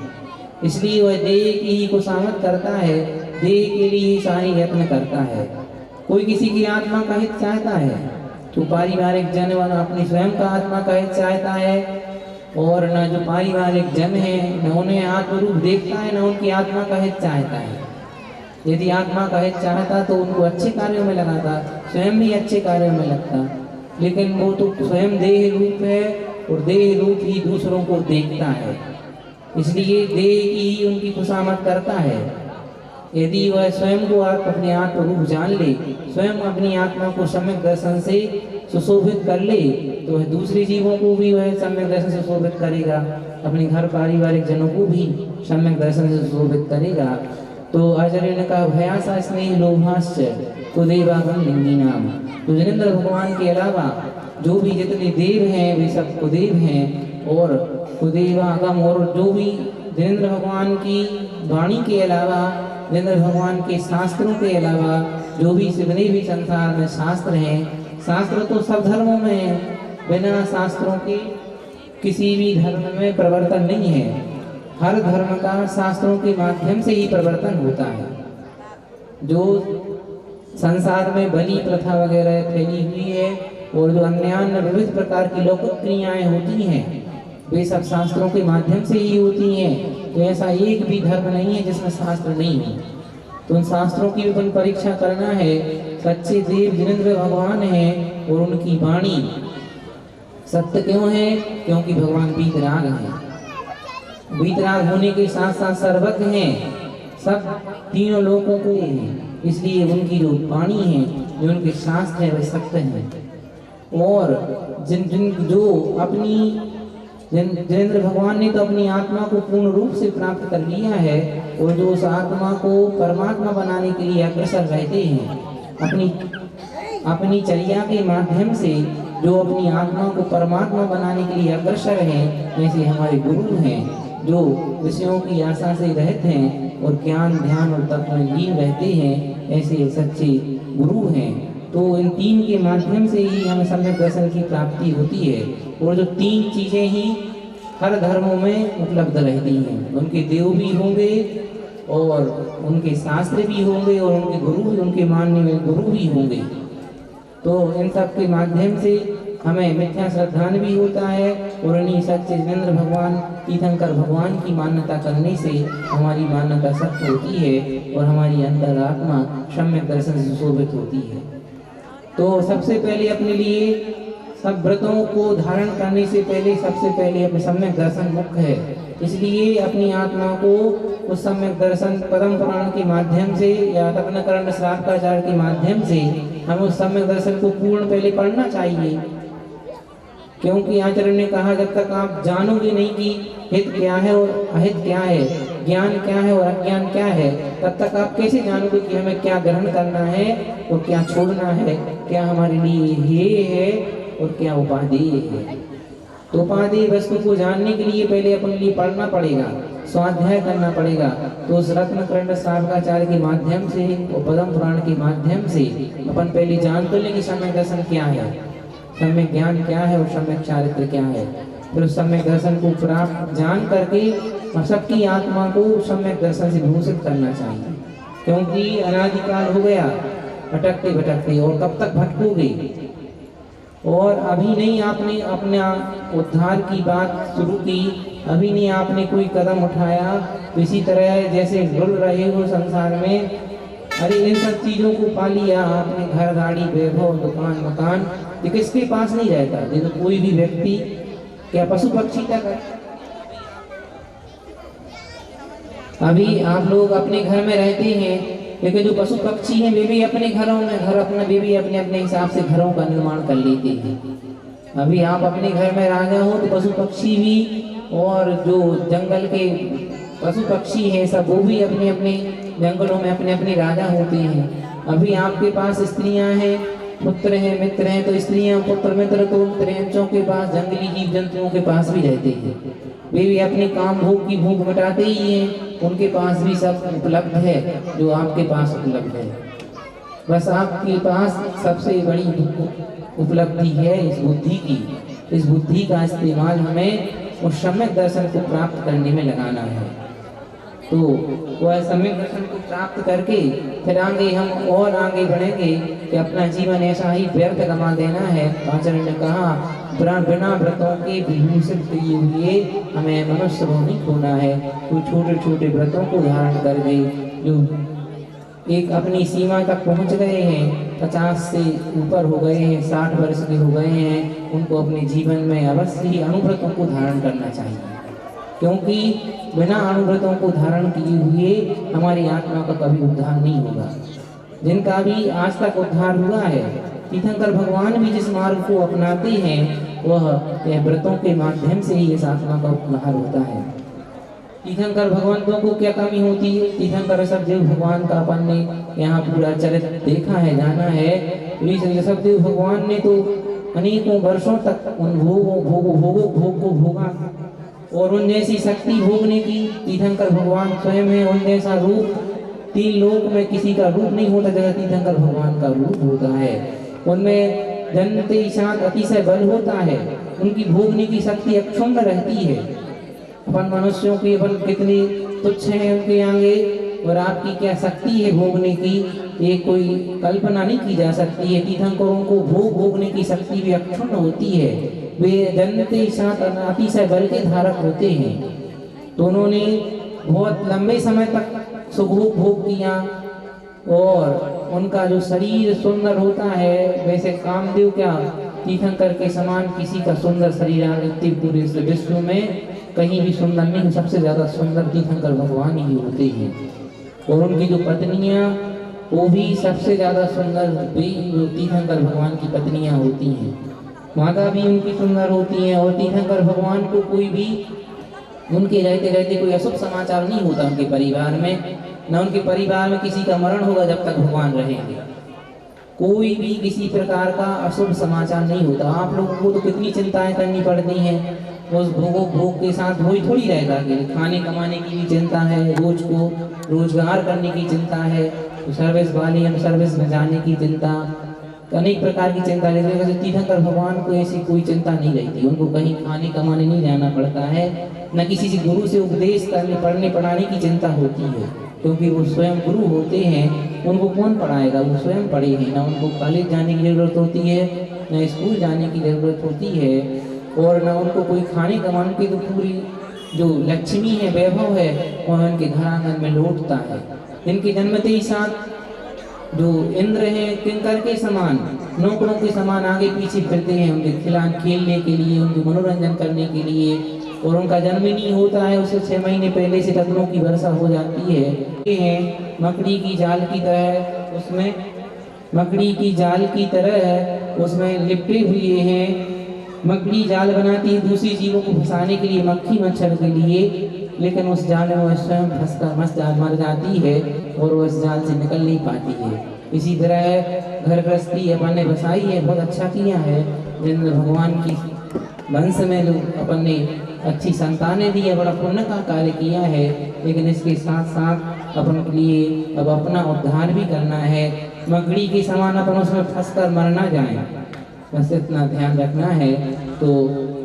इसलिए वह देह की ही खुशामद करता है, देह के लिए सारी यत्न करता है। कोई किसी की आत्मा का हित चाहता है तो पारिवारिक जन व अपनी स्वयं का आत्मा का हित चाहता है, और न जो पारिवारिक जन है न उन्हें आत्मरूप देखता है, न उनकी आत्मा का हित चाहता है। यदि आत्मा का हित चाहता तो उनको अच्छे कार्यों में लगाता, स्वयं भी अच्छे कार्यों में लगता, लेकिन वो तो स्वयं देह रूप है और देह रूप ही दूसरों को देखता है। इसलिए देह की ही उनकी खुशामद करता है। यदि वह स्वयं को अपने आत्म रूप जान ले, स्वयं अपनी आत्मा को सम्यक दर्शन से सुशोभित कर ले, तो वह दूसरे जीवों को भी वह सम्यक दर्शन से सुशोभित करेगा, अपने घर पारिवारिक जनों को भी सम्यक दर्शन से सुशोभित करेगा। तो आचार्य ने कहा भयासा स्नेह लोभाश्च कुदेवागम लिंगी नाम। तो जिनेंद्र भगवान के अलावा जो भी जितने देव हैं वे सब कुदेव हैं, और कुदेवागम और जो भी जिनेंद्र भगवान की वाणी के अलावा, जिनेंद्र भगवान के शास्त्रों के अलावा जो भी जितने भी संसार में शास्त्र हैं, शास्त्र तो सब धर्मों में है, बिना शास्त्रों के किसी भी धर्म में परिवर्तन नहीं है। हर धर्म का शास्त्रों के माध्यम से ही परिवर्तन होता है। जो संसार में बलि प्रथा वगैरह फैली हुई है और जो अन्य विविध प्रकार की लौकिक क्रियाएं होती हैं वे सब शास्त्रों के माध्यम से ही होती हैं। तो ऐसा एक भी धर्म नहीं है जिसमें शास्त्र नहीं हो। तो उन शास्त्रों की भी परीक्षा करना है। सच्चे देव जिनेंद्र भगवान हैं और उनकी वाणी सत्य क्यों है? क्योंकि भगवान वीतराग हैं। वीतराग होने के साथ साथ सर्वज्ञ हैं, सब तीनों लोगों को हैं। इसलिए उनकी जो वाणी है, जो उनके शास्त्र है, वे सत्य हैं। और जो अपनी जिनेंद्र भगवान ने तो अपनी आत्मा को पूर्ण रूप से प्राप्त कर लिया है, और जो उस आत्मा को परमात्मा बनाने के लिए अग्रसर रहते हैं, अपनी चर्या के माध्यम से जो अपनी आत्मा को परमात्मा बनाने के लिए अग्रसर हैं, ऐसे हमारे गुरु हैं जो विषयों की आशा से रहते हैं और ज्ञान ध्यान और तत्व में लीन रहते हैं, ऐसे सच्चे गुरु हैं। तो इन तीन के माध्यम से ही हमें सम्यक दर्शन की प्राप्ति होती है। और जो तीन चीजें ही हर धर्मों में उपलब्ध रहती हैं, उनके देव भी होंगे और उनके शास्त्र भी होंगे और उनके गुरु भी, उनके मानने में गुरु भी होंगे। तो इन सब के माध्यम से हमें मिथ्या श्रद्धान भी होता है, और इन्हीं सच्चे जिनेंद्र भगवान तीर्थंकर भगवान की मान्यता करने से हमारी मान्यता सत्य होती है और हमारी अंतरात्मा सम्यक दर्शन से सुशोभित होती है। तो सबसे पहले अपने लिए सब व्रतों को धारण करने से पहले सबसे पहले अपने सम्यक दर्शन मुख्य है। इसलिए अपनी आत्मा को उस सम्यक दर्शन पद्म पुराण के माध्यम से या रत्नकर्ण श्रावकाचार्य के माध्यम से हमें उस सम्यक दर्शन को पूर्ण पहले पढ़ना चाहिए। क्योंकि आचार्य ने कहा जब तक आप जानोगे नहीं कि हित क्या है और अहित क्या है, ज्ञान क्या है और अज्ञान क्या है, तब तक आप कैसे जानोगे कि हमें क्या ग्रहण करना है और क्या छोड़ना है, क्या हमारे लिए ये है और क्या उपादेय है। तो उपादेय वस्तु को जानने के लिए पहले अपने लिए पढ़ना पड़ेगा, स्वाध्याय करना पड़ेगा। तो उस रत्नकर्ण श्रावकाचार्य के माध्यम से और पद्म पुराण के माध्यम से अपन पहले जान तो लें कि सम्यक दर्शन क्या है, सम्यक ज्ञान क्या है और सम्यक चारित्र क्या है। फिर उस सम्यक दर्शन को प्राप्त जान करके सबकी आत्मा को सम्यक दर्शन से भूषित करना चाहिए। क्योंकि अनादिकाल हो गया भटकते भटकते, और कब तक भटकोगे? और अभी नहीं आपने अपना उद्धार की बात शुरू की, अभी नहीं आपने कोई कदम उठाया, तो इसी तरह जैसे डुल रहे हो संसार में, अरे इन सब चीज़ों को पा लिया आपने, घर गाड़ी वैभव दुकान मकान, ये किसके पास नहीं रहता? देखो कोई भी व्यक्ति, क्या पशु पक्षी तक, अभी आप लोग अपने घर में रहते हैं, लेकिन जो पशु पक्षी हैं वे भी अपने घरों में वे भी अपने अपने हिसाब से घरों का निर्माण कर लेते हैं। अभी आप अपने घर में राजा हो तो पशु पक्षी भी, और जो जंगल के पशु पक्षी हैं सब वो भी अपने अपने जंगलों में अपने अपने राजा होते हैं। अभी आपके पास स्त्रियां हैं, पुत्र हैं, मित्र हैं, तो स्त्रियां पुत्र मित्र तो त्रियंचों के पास, जंगली जीव जंतुओं के पास भी रहते हैं, वे भी अपने काम भोग की भूख मिटाते ही हैं, उनके पास भी सब उपलब्ध है जो आपके पास उपलब्ध है। बस आपके पास सबसे बड़ी उपलब्धि है इस बुद्धि की, इस बुद्धि का इस्तेमाल हमें उस सम्यक दर्शन को प्राप्त करने में लगाना है। तो वह सम्यक दर्शन को प्राप्त करके फिर आगे हम और आगे बढ़ेंगे कि अपना जीवन ऐसा ही व्यर्थ गंवा देना है। आचार्य ने कहा बिना व्रतों के विभूषित किए हुए हमें मनुष्य को नहीं खोना है। तो छोटे छोटे व्रतों को धारण कर दे, जो एक अपनी सीमा तक पहुंच गए हैं, 50 से ऊपर हो गए हैं, 60 वर्ष के हो गए हैं, उनको अपने जीवन में अवश्य ही अनुव्रतों को धारण करना चाहिए, क्योंकि बिना अनुव्रतों को धारण किए हुए हमारी आत्मा का कभी उद्धार नहीं होगा। जिनका भी आज तक उद्धार हुआ है, तीर्थंकर भगवान भी जिस मार्ग को अपनाते हैं वह व्रतों के माध्यम से ही इस आत्मा का उद्धार होता है। तीर्थंकर भगवंतों को क्या कमी होती है? तीर्थंकर ऋषभदेव भगवान का अपन ने यहाँ पूरा चरित्र देखा है, जाना है। ऋषभदेव भगवान ने तो अनेकों वर्षों तक उन भोग को भोगा, और उन जैसी शक्ति भोगने की तीर्थंकर भगवान स्वयं है। उन जैसा रूप 3 लोक में किसी का रूप नहीं होता जैसा तीर्थंकर भगवान का रूप होता है। उनमें जन्मते ही साथ अतिशय बल होता है, उनकी भोगने की शक्ति अक्षुण्ण रहती है। अपन मनुष्यों की अपन कितनी तुच्छ हैं उनके आगे, और आपकी क्या शक्ति है भोगने की, ये कोई कल्पना नहीं की जा सकती है। तीर्थंकरों को भोगने की शक्ति भी अक्षुण्ण होती है, वे जन्मते ही साथ अतिशय बल के धारक होते हैं। तो उन्होंने बहुत लंबे समय तक सुखभोग भोग किया, और उनका जो शरीर सुंदर होता है, वैसे कामदेव क्या तीर्थंकर के समान किसी का सुंदर शरीर पूरे विश्व में कहीं भी सुंदर नहीं, सबसे ज्यादा सुंदर तीर्थंकर भगवान ही होते हैं। और उनकी जो पत्नियां वो भी सबसे ज्यादा सुंदर तीर्थंकर भगवान की पत्नियां होती हैं, माता भी उनकी सुंदर होती हैं। और तीर्थंकर भगवान को कोई भी उनके रहते रहते कोई अशुभ समाचार नहीं होता उनके परिवार में, न उनके परिवार में किसी का मरण होगा जब तक भगवान रहेंगे, कोई भी किसी प्रकार का अशुभ समाचार नहीं होता। आप लोगों को तो कितनी चिंताएं करनी पड़ती हैं, उस भोग के साथ वही थोड़ी रहेगा कि खाने कमाने की भी चिंता है, रोज को रोजगार करने की चिंता है, तो सर्विस वाली हम सर्विस में जाने की चिंता, अनेक प्रकार की चिंता रहती है। तीर्थंकर भगवान को ऐसी कोई चिंता नहीं रहती, उनको कहीं खाने कमाने नहीं जाना पड़ता है, न किसी से गुरु से उपदेश करने पढ़ने पढ़ाने की चिंता होती है, क्योंकि वो स्वयं गुरु होते हैं। उनको कौन पढ़ाएगा, वो स्वयं पढ़े हैं, ना उनको कॉलेज जाने की जरूरत होती है, ना स्कूल जाने की जरूरत होती है, और ना उनको कोई खाने कमाने की। तो पूरी जो लक्ष्मी है, वैभव है, वह उनके घर आंगन में लौटता है। इनके जन्मते ही साथ जो इंद्र हैं किंकर के समान, नौकरों के समान आगे पीछे फिरते हैं उनके खिलान खेलने के लिए, उनके मनोरंजन करने के लिए। और उनका जन्म ही नहीं होता है, उससे 6 महीने पहले से रत्नों की वर्षा हो जाती है। ये हैं मकड़ी की जाल की तरह, उसमें मकड़ी की जाल की तरह उसमें लिपटे हुए हैं। मकड़ी जाल बनाती है दूसरी जीवों को फंसाने के लिए, मक्खी मच्छर के लिए, लेकिन उस जाल में वह स्वयं फंसकर मर जाती है और वह इस जाल से निकल नहीं पाती है। इसी तरह घर गृहस्थी अपन ने बसाई है, बहुत अच्छा किया है। जिन भगवान की वंश में जो अपन ने अच्छी संतानें दी है, बड़ा पुण्य का कार्य किया है। लेकिन इसके साथ साथ अपन के लिए अब अपना उद्धार भी करना है। मकड़ी के समान अपन उसमें फंस कर मर ना जाए, बस इतना ध्यान रखना है। तो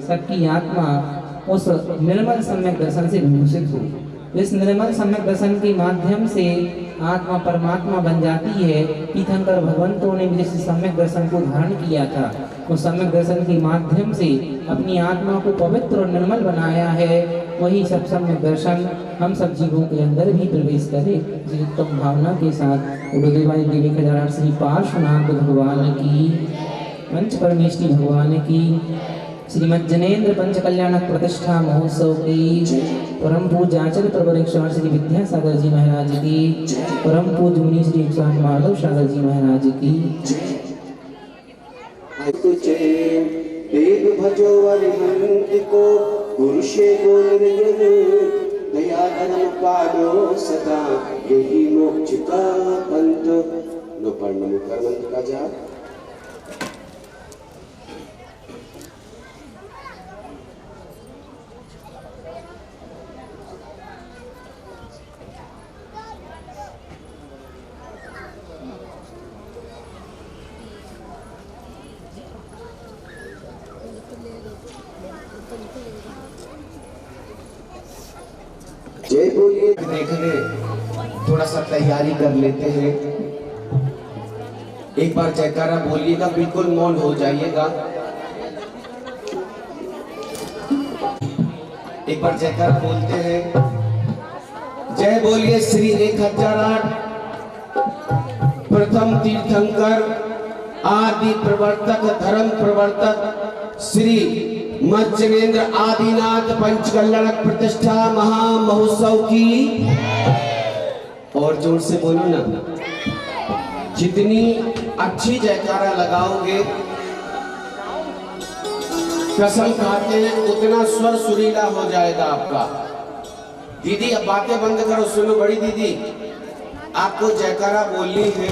सबकी आत्मा उस निर्मल सम्यक दर्शन से विभूषित हो। इस निर्मल सम्यक दर्शन के माध्यम से आत्मा परमात्मा बन जाती है। तीर्थंकर भगवंतों ने जिस सम्यक दर्शन को धारण किया था, उस सम्यक दर्शन के माध्यम से अपनी आत्मा को पवित्र और निर्मल बनाया है, वही सब सम्यक दर्शन हम सब जीवों के अंदर भी प्रवेश करे। जी उत्तम भावना के साथ उड़ोदेवाई देवी खजाना श्री पार्श्वनाथ भगवान की, पंच परमेष्टि भगवान की, श्रीमद जनेन्द्र पंच कल्याणक प्रतिष्ठा महोत्सव की, परम पूज्य आचार्य प्रवर 108 श्री विद्यासागर जी महाराज की, परम पूज्य मुनि श्री 108 माधव सागर जी महाराज की। देव भजो अरिहंत को पुरुषे को निर्जन, दया धर्म पालो सदा यही मोक्ष का पंथ। लो पढ़ना मुखर मंत्र का जाप। जय बोलिए। देखने थोड़ा सा तैयारी कर लेते हैं। एक बार जयकारा बोलिएगा, बिल्कुल मौन हो जाइएगा। एक बार जयकारा बोलते हैं। जय बोलिए श्री 1008 प्रथम तीर्थंकर आदि प्रवर्तक धर्म प्रवर्तक श्री मज्जनेन्द्र आदिनाथ पंचकल्याणक प्रतिष्ठा महा महोत्सव की। और जोर से बोलो ना, जितनी अच्छी जयकारा लगाओगे कसम खाते हैं उतना स्वर सुरीला हो जाएगा आपका। दीदी अब बातें बंद करो, सुनो बड़ी दीदी, आपको जयकारा बोलनी है।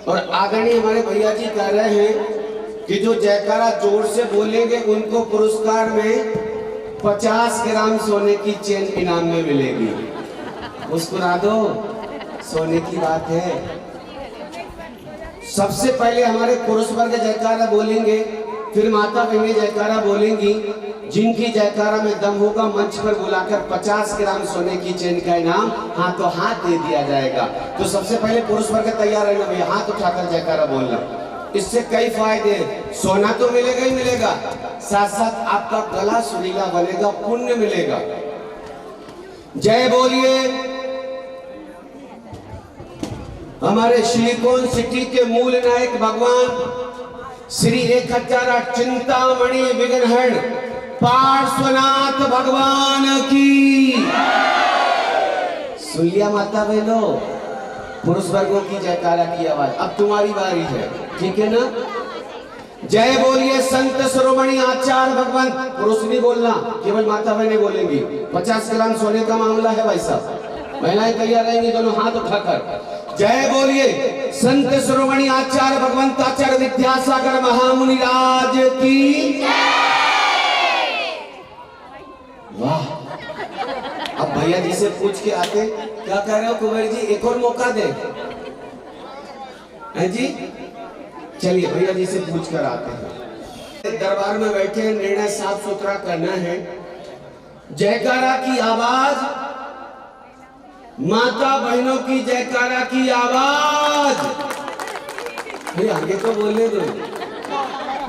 और आदरणीय हमारे भैया जी कह रहे हैं कि जो जयकारा जोर से बोलेंगे उनको पुरस्कार में 50 ग्राम सोने की चेन इनाम में मिलेगी। मुस्कुरा दो, सोने की बात है। सबसे पहले हमारे पुरुष वर्ग जयकारा बोलेंगे, फिर माता बहनें जयकारा बोलेंगी। जिनकी जयकारा में दम होगा मंच पर बुलाकर 50 ग्राम सोने की चेन का इनाम हाथों हाथ दे दिया जाएगा। तो सबसे पहले पुरुष वर्ग तैयार रहना भैया, हाथ उठाकर जयकारा बोलना। इससे कई फायदे, सोना तो मिलेगा ही मिलेगा, साथ साथ आपका गला सुरीला बनेगा, पुण्य मिलेगा। जय बोलिए हमारे सिलिकॉन सिटी के मूल नायक भगवान श्री 1008 चिंतामणि विघ्नहर पार्श्वनाथ भगवान की। सुन लिया माता बहनों, पुरुष वर्गों की जयकारा की आवाज। अब तुम्हारी बारी है, ठीक है ना। जय बोलिए संत शिरोमणि आचार्य भगवान। पुरुष नहीं बोलना, केवल माता बहनें बोलेंगी। 50 ग्राम सोने का मामला है भाई साहब, महिलाएं तैयार रहेंगी दोनों हाथ उठाकर। जय बोलिए संत शिरोमणि आचार्य भगवंत आचार्य विद्यासागर महामुनि राज की। वाह, अब भैया जी से पूछ के आते, क्या कह रहे हो कुबेर जी, एक और मौका दे जी। चलिए भैया जी से पूछ कर आते हैं। दरबार में बैठे निर्णय साफ सुथरा करना है। जयकारा की आवाज, माता बहनों की जयकारा की आवाज। भैया आगे तो बोलने दो,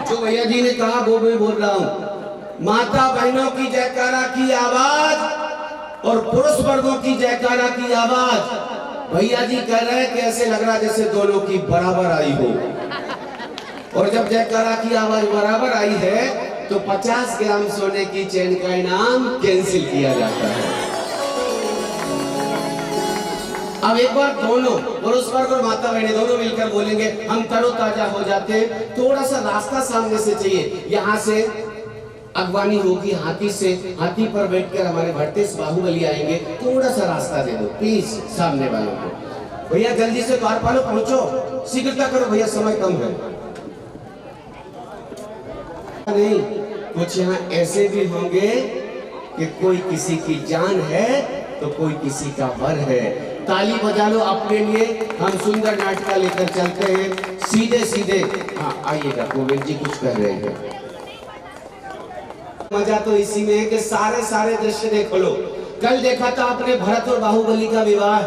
जो भैया जी ने कहा वो मैं बोल रहा हूं। माता बहनों की जयकारा की आवाज और पुरुष वर्गों की जयकारा की आवाज। भैया जी कह रहे हैं कि ऐसे लग रहा जैसे दोनों की बराबर आई हो। और जब जयकारा की आवाज बराबर आई है तो 50 ग्राम सोने की चेन का इनाम कैंसिल किया जाता है। अब एक बार दोनों पुरुष वर्ग और माता बहनें दोनों मिलकर बोलेंगे, हम तरोताजा हो जाते हैं। थोड़ा सा रास्ता सामने से चाहिए, यहाँ से अगवानी होगी हाथी से, हाथी पर बैठकर हमारे भट्टेश बाहुबली आएंगे। थोड़ा सा रास्ता दे दो प्लीज सामने वालों को। भैया जल्दी से द्वार पालो, पहुंचो, शीघ्रता करो भैया, समय कम है। नहीं, कुछ यहाँ ऐसे भी होंगे कि कोई किसी की जान है तो कोई किसी का वर है। ताली बजा लो अपने लिए, हम सुंदर नाटका लेकर चलते हैं सीधे सीधे। हाँ आइएगा, गोविंद जी कुछ कह रहे हैं। मजा तो इसी में है कि सारे सारे दृश्य देख लो। कल देखा था आपने भरत और बाहुबली का विवाह,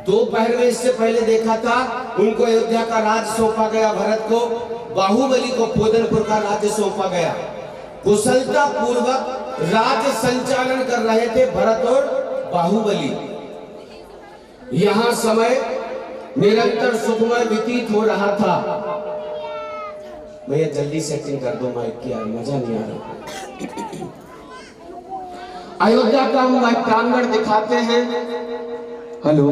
दोपहर में इससे पहले देखा था उनको अयोध्या का राज सौंपा गया भरत को। बाहुबली को पोदनपुर का राज्य सौंपा गया। कुशलता पूर्वक राज्य संचालन कर रहे थे भरत और बाहुबली। यहां समय निरंतर सुखमय व्यतीत हो रहा था। भैया जल्दी सेटिंग कर दो माइक की, यार मजा नहीं आ रहा। अयोध्या का हम प्रांगण दिखाते हैं। हेलो,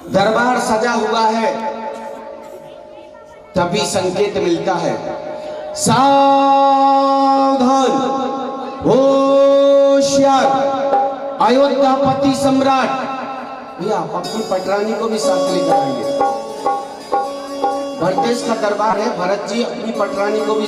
दरबार सजा हुआ है, तभी संकेत मिलता है सावधान, होशियार, अयोध्यापति सम्राट। भैया आप अपनी पटरानी को भी साथ लेकर आइए। भरतेश का दरबार है, भरत जी अपनी पटरानी को भी।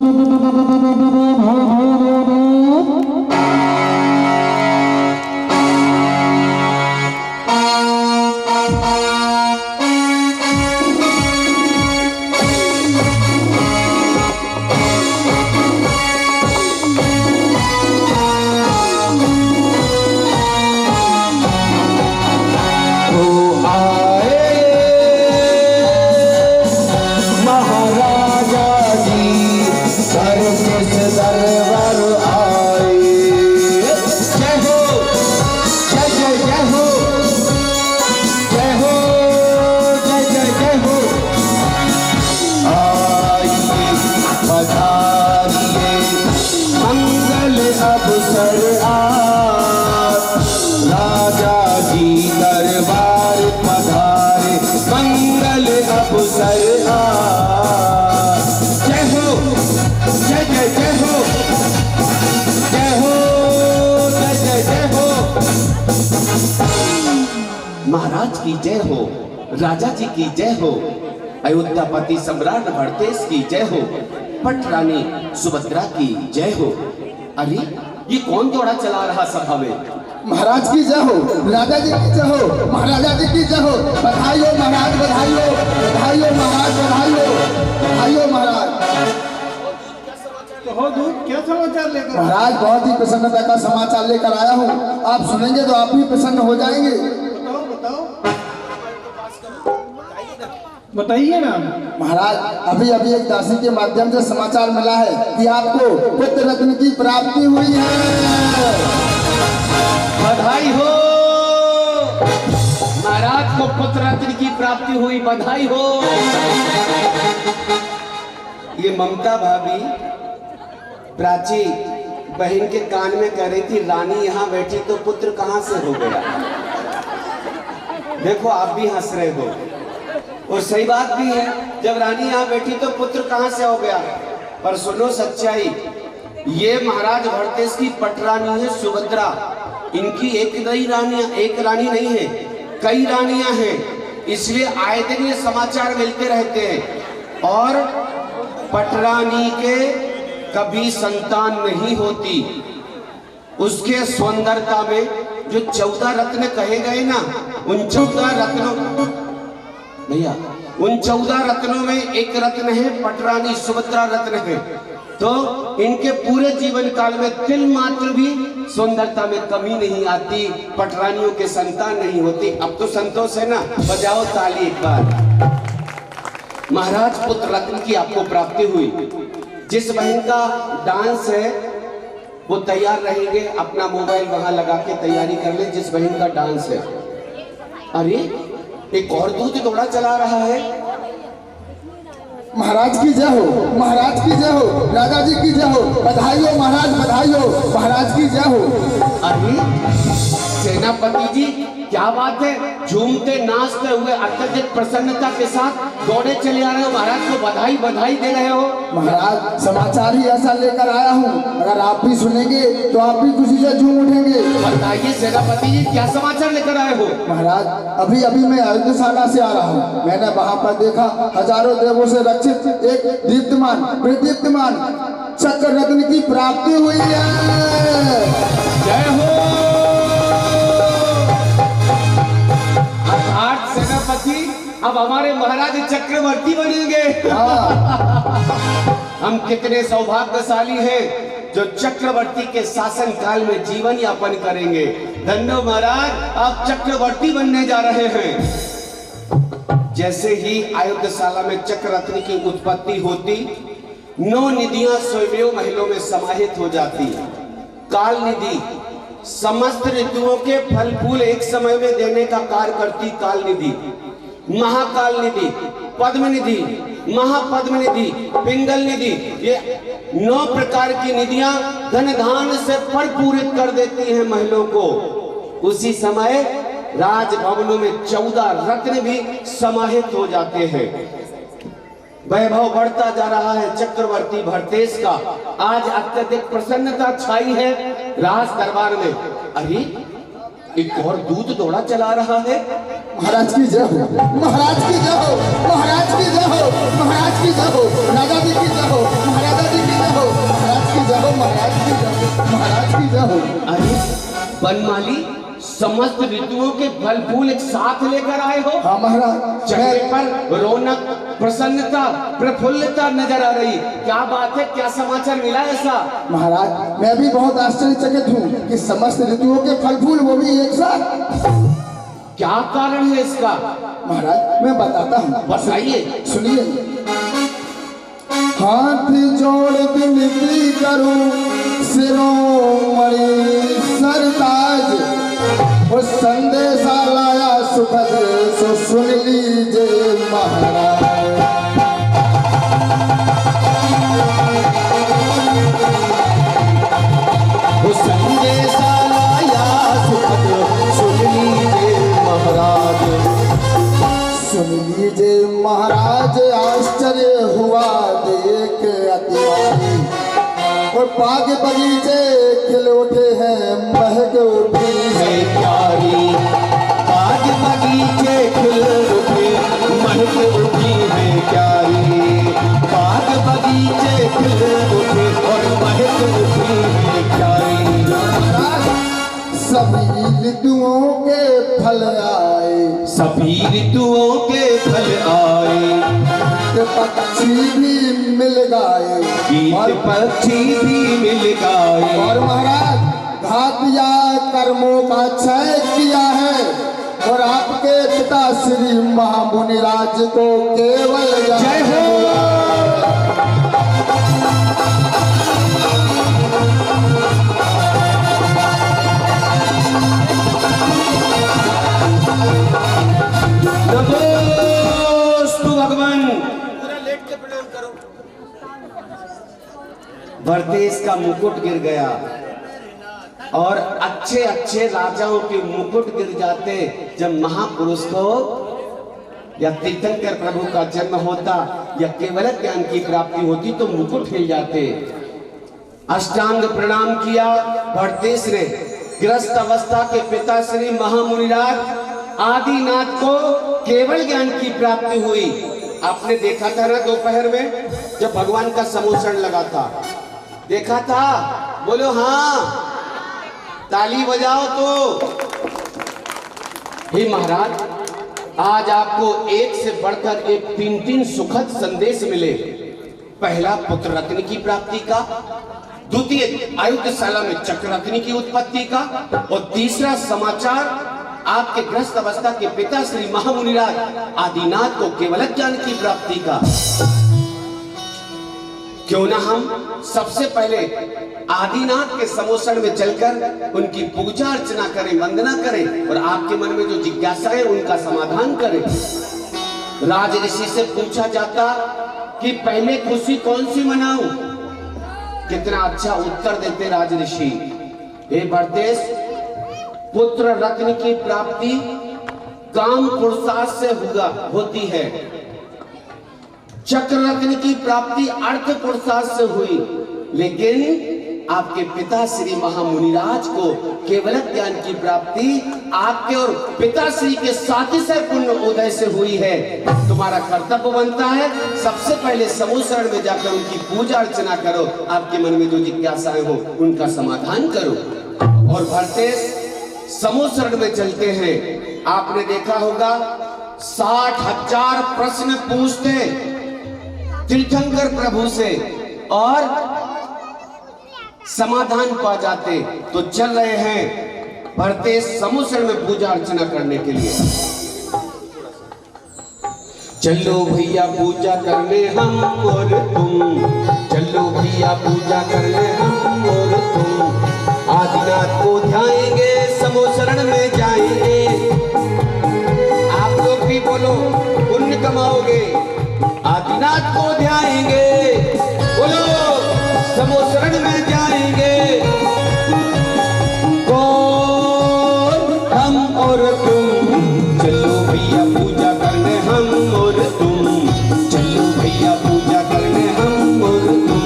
महाराज की जय हो, राजा जी की जय हो, अयोध्यापति सम्राट भरतेश की जय हो, पट रानी सुभद्रा की जय हो। अरे ये कौन दौड़ा चला रहा सभा में? महाराज की जय हो, राजा जी की जय हो, महाराजा जी की जय हो। बधाई हो महाराज, बधाई हो, बधाई हो महाराज, बधाई हो, बधाई हो महाराज। बहुत दूर क्या समाचार लेकर? महाराज बहुत ही प्रसन्नता का समाचार लेकर आया हूँ। आप सुनेंगे तो आप भी प्रसन्न हो जाएंगे। बताइए ना। महाराज अभी अभी एक दासी के माध्यम से समाचार मिला है कि आपको पुत्र रत्न की प्राप्ति हुई है। बधाई हो महाराज को पुत्र रत्न की प्राप्ति हुई, बधाई हो। ये ममता भाभी प्राची बहन के कान में कह रही थी, रानी यहाँ बैठी तो पुत्र कहाँ से हो गया। देखो आप भी हंस रहे हो, और सही बात भी है, जब रानी यहाँ बैठी तो पुत्र कहाँ से हो गया। पर सुनो सच्चाई, ये महाराज भरतेश की पटरानी है सुभद्रा। इनकी एक रानी नहीं है, कई रानियां हैं, इसलिए आए दिन ये समाचार मिलते रहते हैं। और पटरानी के कभी संतान नहीं होती। उसके सौंदर्यता में जो 14 रत्न कहे गए ना, उन 14 रत्नों भैया उन 14 रत्नों में एक रत्न है पटरानी सुभद्रा रत्न है। तो इनके पूरे जीवन काल में तिल मात्र भी सुंदरता में कमी नहीं आती, पटरानियों के संतान नहीं होती। अब तो संतोष है ना, बजाओ ताली एक बार। महाराज पुत्र रत्न की आपको प्राप्ति हुई। जिस बहन का डांस है वो तैयार रहेंगे, अपना मोबाइल वहां लगा के तैयारी कर ले। जिस बहन का डांस है, अरे एक और दूध दौड़ा चला रहा है। महाराज की जय हो, महाराज की जय हो, राजा जी की जय हो, बधाई हो महाराज, बधाई हो, महाराज की जय हो। अरे सेनापति जी क्या बात है, झूमते नाचते हुए अत्यधिक प्रसन्नता के साथ दौड़े चले आ रहे हो, महाराज को बधाई बधाई दे रहे हो। महाराज समाचार ही ऐसा लेकर आया हूँ, अगर आप भी सुनेंगे तो आप भी खुशी से झूम उठेंगे। बताइए सेनापति जी क्या समाचार लेकर आए हो? महाराज अभी अभी मैं अयोध्याशाला से आ रहा हूँ। मैंने वहाँ पर देखा हजारों देवों से रक्षित एक दीप्तमान प्रदीप्तमान चक्र रत्न की प्राप्ति हुई है। जय हो। सेनापति अब हमारे महाराज चक्रवर्ती बनेंगे। हम कितने सौभाग्यशाली हैं जो चक्रवर्ती के शासन काल में जीवन यापन करेंगे। धन्य महाराज, आप चक्रवर्ती बनने जा रहे हैं। जैसे ही आयुधशाला में चक्ररत्न की उत्पत्ति होती, 9 निधियां स्वयं महलों में समाहित हो जाती। काल निधि समस्त ऋतुओं के फल फूल एक समय में देने का कार्य करती काल निधि, महाकाल निधि, पद्म निधि, महापद्म निधि, पिंगल निधि, ये 9 प्रकार की निधियां धन धान से परिपूरित कर देती हैं महलों को। उसी समय राजभवनों में 14 रत्न भी समाहित हो जाते हैं। वैभव बढ़ता जा रहा है चक्रवर्ती भरतेश का। आज अत्यधिक प्रसन्नता छाई है राज दरबार में। अरे एक और दूध दौड़ा चला रहा है। महाराज की जय हो, महाराज की जय हो, महाराज की जय हो, महाराज की जय हो, राजा जी की जय हो, महाराजा जी की जय हो, महाराज की जय हो, महाराज की जय हो, महाराज की जय हो। अरे बनमाली, समस्त ऋतुओं के फल फूल एक साथ लेकर आए हो। हाँ महाराज, चेहरे पर रौनक, प्रसन्नता, प्रफुल्लता नजर आ रही। क्या बात है, क्या समाचार मिला ऐसा? महाराज मैं भी बहुत आश्चर्यचकित हूँ कि समस्त ऋतुओं के फल फूल वो भी एक साथ। क्या कारण है इसका? महाराज मैं बताता हूँ, बताइए। सुनिए। हाथ जोड़ विनती करूं शिरोमणि सरताज, वो संदेशा लाया सुखद सो सुन लीजिए महाराज। वो संदेशा लाया सुखद सुन लीजिए महाराज। सुन लीजिए महाराज, आश्चर्य हुआ देख अतिवारी, और बाग बगीचे खिल उठे हैं महक उठी है प्यारी। बाग बगीचे खिल उठे महक उठी है प्यारी। बाग बगीचे खिल उठे और महक उठी है प्यारी। सभी ऋतुओं के फल आए, सभी ऋतुओं के फल आए, पक्षी भी मिल गए, और पक्षी भी मिल गए। और महाराज घात या कर्मों का क्षय किया है, और आपके पिता श्री महामुनिराज को केवल जय हो। भगवान भरतेश का मुकुट गिर गया, और अच्छे अच्छे राजाओं के मुकुट गिर जाते जब महापुरुष को या तीर्थंकर प्रभु का जन्म होता या केवल ज्ञान की प्राप्ति होती तो मुकुट हिल जाते। अष्टांग प्रणाम किया भरतेश ने। गृहस्थ अवस्था के पिता श्री महामुनिराज आदिनाथ को केवल ज्ञान की प्राप्ति हुई। आपने देखा था ना दोपहर में जब भगवान का समोषण लगा था, देखा था? बोलो हाँ, ताली बजाओ तो। हे महाराज, आज आपको एक से बढ़कर एक 3 सुखद संदेश मिले। पहला पुत्र रत्न की प्राप्ति का, द्वितीय आयुधशाला में चक्ररत्न की उत्पत्ति का, और तीसरा समाचार आपके गृहस्थ अवस्था के पिता श्री महामुनिराज आदिनाथ को केवल ज्ञान की प्राप्ति का। क्यों ना हम सबसे पहले आदिनाथ के समोषण में चलकर उनकी पूजा अर्चना करें, वंदना करें, और आपके मन में जो जिज्ञासा है उनका समाधान करें। राज ऋषि से पूछा जाता कि पहले खुशी कौन सी मनाऊं? कितना अच्छा उत्तर देते राज ऋषि। हे भरतेश, पुत्र रत्न की प्राप्ति काम पुरुषार्थ से होती है, चक्र रत्न की प्राप्ति अर्थ पुरुषार्थ से हुई, लेकिन आपके पिता श्री महामुनिराज को केवल ज्ञान की प्राप्ति आपके और पिताश्री के साथी से पुण्य उदय से हुई है। तुम्हारा कर्तव्य बनता है सबसे पहले समोषण में जाकर उनकी पूजा अर्चना करो, आपके मन में जो जिज्ञासाएं हो उनका समाधान करो। और भरतेश समोषण में चलते हैं। आपने देखा होगा 60,000 प्रश्न पूछते तीर्थंकर प्रभु से और समाधान पा जाते। तो चल रहे हैं भरतेश समोषण में पूजा अर्चना करने के लिए। चलो भैया पूजा करने हम और तुम, चलो भैया पूजा करने हम और तुम। आदिनाथ को ध्याएंगे, समो शरण में जाएंगे। आप लोग भी बोलो, पुण्य कमाओगे। आदिनाथ को ध्याएंगे, बोलो समो शरण में जाएंगे। कौन? हम और तुम। चलो भैया पूजा करने हम और तुम, चलो भैया पूजा करने हम और तुम।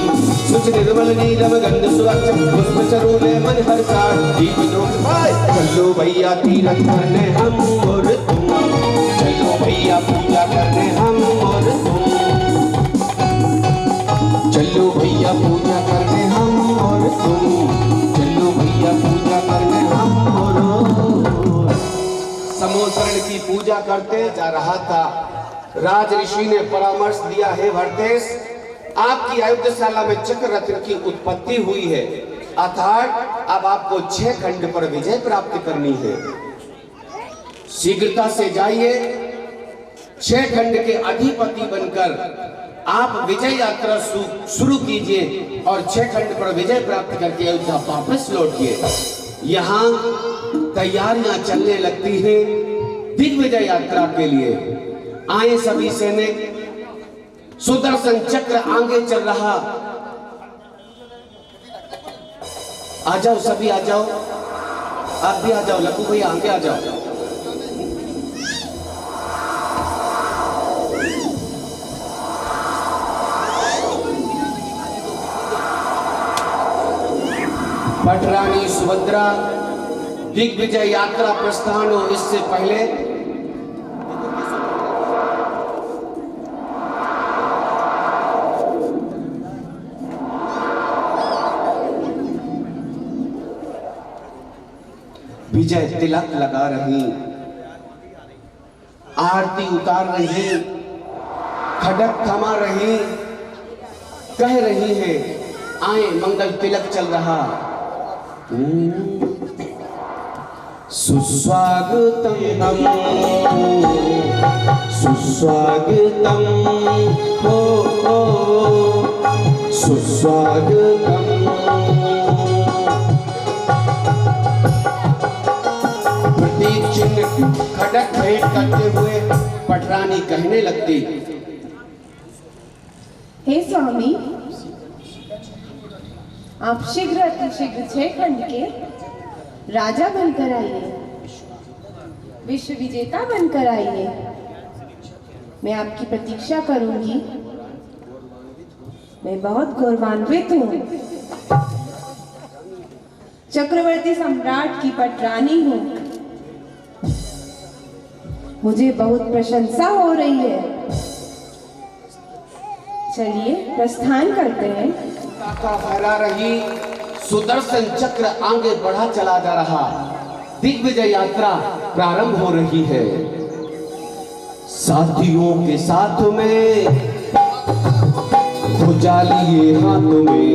सुच निर्मल नीलम गंध सुवक्ष पुष्प चरूले मन हर्षाण दीप ज्योत भाई। चलो भैया तीरथ करने हम और तुम, चलो भैया पूजा करने हम और तुम। चलो भैया पूजा करने हम और तुम, चलो भैया पूजा करने हम और तुम। समोसरण की पूजा करते जा रहा था। राज ऋषि ने परामर्श दिया, है भरतेश, आपकी आयुधशाला में चक्र रत्न की उत्पत्ति हुई है, अर्थात अब आपको 6 खंड पर विजय प्राप्त करनी है। शीघ्रता से जाइए, 6 खंड के अधिपति बनकर आप विजय यात्रा शुरू कीजिए और 6 खंड पर विजय प्राप्त करके अयोध्या वापस लौटिए। यहाँ तैयारियां चलने लगती हैं दिग्विजय यात्रा के लिए। आए सभी सैनिक, सुदर्शन चक्र आगे चल रहा। आ जाओ सभी, आ जाओ, आप भी आ जाओ, लक्कू भैया आगे आ जाओ। पटरानी सुभद्रा दिग्विजय यात्रा प्रस्थान हो, इससे पहले विजय तिलक लगा रही, आरती उतार रही, खड़ग थमा रही, कह रही है आए मंगल तिलक चल रहा। सुस्वागतम सुस्वागतम हो सुस्वागतम। प्रतीक चिन्ह खड़ग भेंट करते हुए पटरानी कहने लगती, हे स्वामी, आप शीघ्र अतिशीघ्र 6 खंड के राजा बनकर आइए, विश्व विजेता बनकर आइए। मैं आपकी प्रतीक्षा करूंगी। मैं बहुत गौरवान्वित हूँ, चक्रवर्ती सम्राट की पटरानी हूँ। मुझे बहुत प्रशंसा हो रही है। चलिए प्रस्थान करते हैं। का फहरा रही, सुदर्शन चक्र आगे बढ़ा चला जा रहा। दिग्विजय यात्रा प्रारंभ हो रही है। साथियों के साथ में, ध्वजा लिए हाथों में,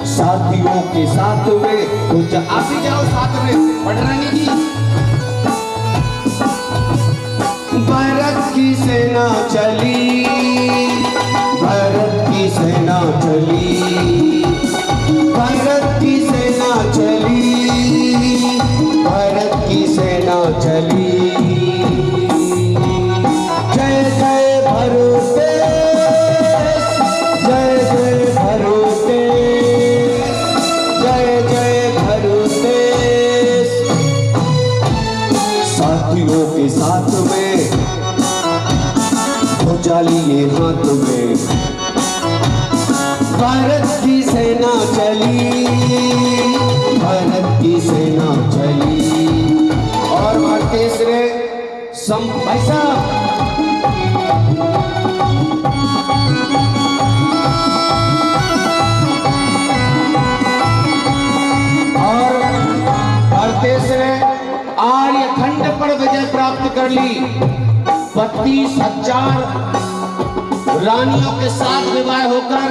साथियों के साथ में ध्वजा। आप ही जाओ साथ में, पटरानी जी। भारत की सेना चली, भारत की सेना चली, भारत की सेना चली, भारत की सेना चली। जय जय भरोसे, जय जय भरोसे, जय जय भरोसे। साथियों के साथ में, ध्वजा लिए हाथ में, भारत की सेना चली, भारत की सेना चली। और तीसरे भाई साहब, और तीसरे आर्य खंड पर विजय प्राप्त कर ली। 32,000 रानियों के साथ विवाह होकर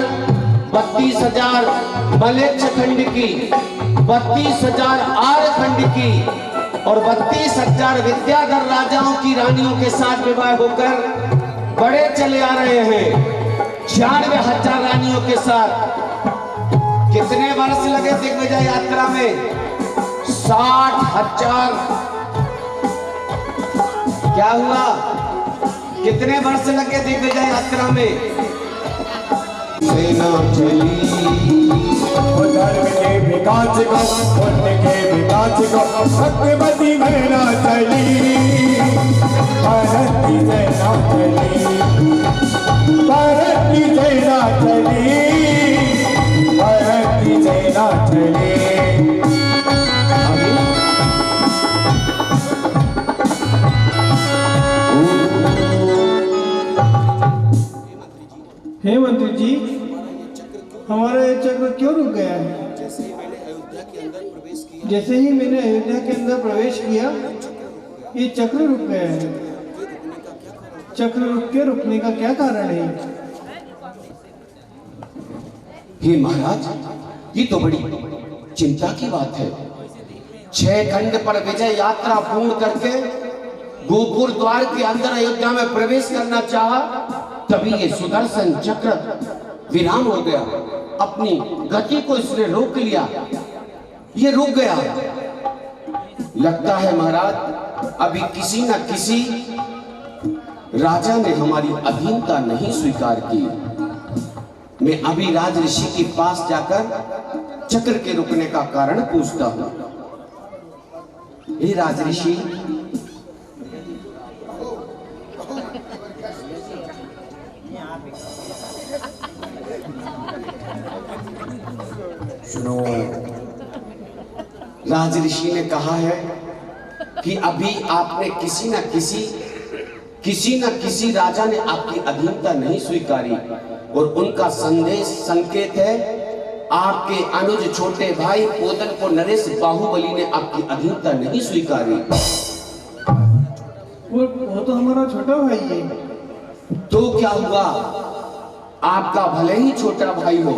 32,000 मलेच्छ खंड की, 32,000 आर्य खंड की और 32,000 विद्याधर राजाओं की रानियों के साथ विवाह होकर बड़े चले आ रहे हैं। 96,000 रानियों के साथ। कितने वर्ष लगे दिग्विजय यात्रा में? 60,000। क्या हुआ? कितने वर्ष लगे दिग्विजय यात्रा में? सेना चली धर्म के विकास को, पुण्य के विकास को, सत्यवती सेना चली, भारत की सेना चली, भारत की सेना चली, भारत की सेना चली। हे मंत्री जी, हमारा ये चक्र क्यों रुक गया है? जैसे ही मैंने अयोध्या के अंदर प्रवेश किया, ये चक्र रुक गया है। चक्र रुकने का क्या कारण है? हे महाराज, ये तो बड़ी चिंता की बात है। 6 खंड पर विजय यात्रा पूर्ण करके गोपुर द्वार के अंदर अयोध्या में प्रवेश करना चाहा, तभी ये सुदर्शन चक्र विराम हो गया। अपनी गति को इसने रोक लिया, ये रुक गया। लगता है महाराज अभी किसी न किसी राजा ने हमारी अधीनता नहीं स्वीकार की। मैं अभी राज ऋषि के पास जाकर चक्र के रुकने का कारण पूछता हूं। हे राज ऋषि, सुनो, राज ऋषि ने कहा है कि अभी आपने किसी न किसी राजा ने आपकी अधीनता नहीं स्वीकारी, और उनका संदेश संकेत है आपके अनुज छोटे भाई पोतनपुर नरेश बाहुबली ने आपकी अधीनता नहीं स्वीकारी। वो तो हमारा छोटा भाई है। तो क्या हुआ? आपका भले ही छोटा भाई हो,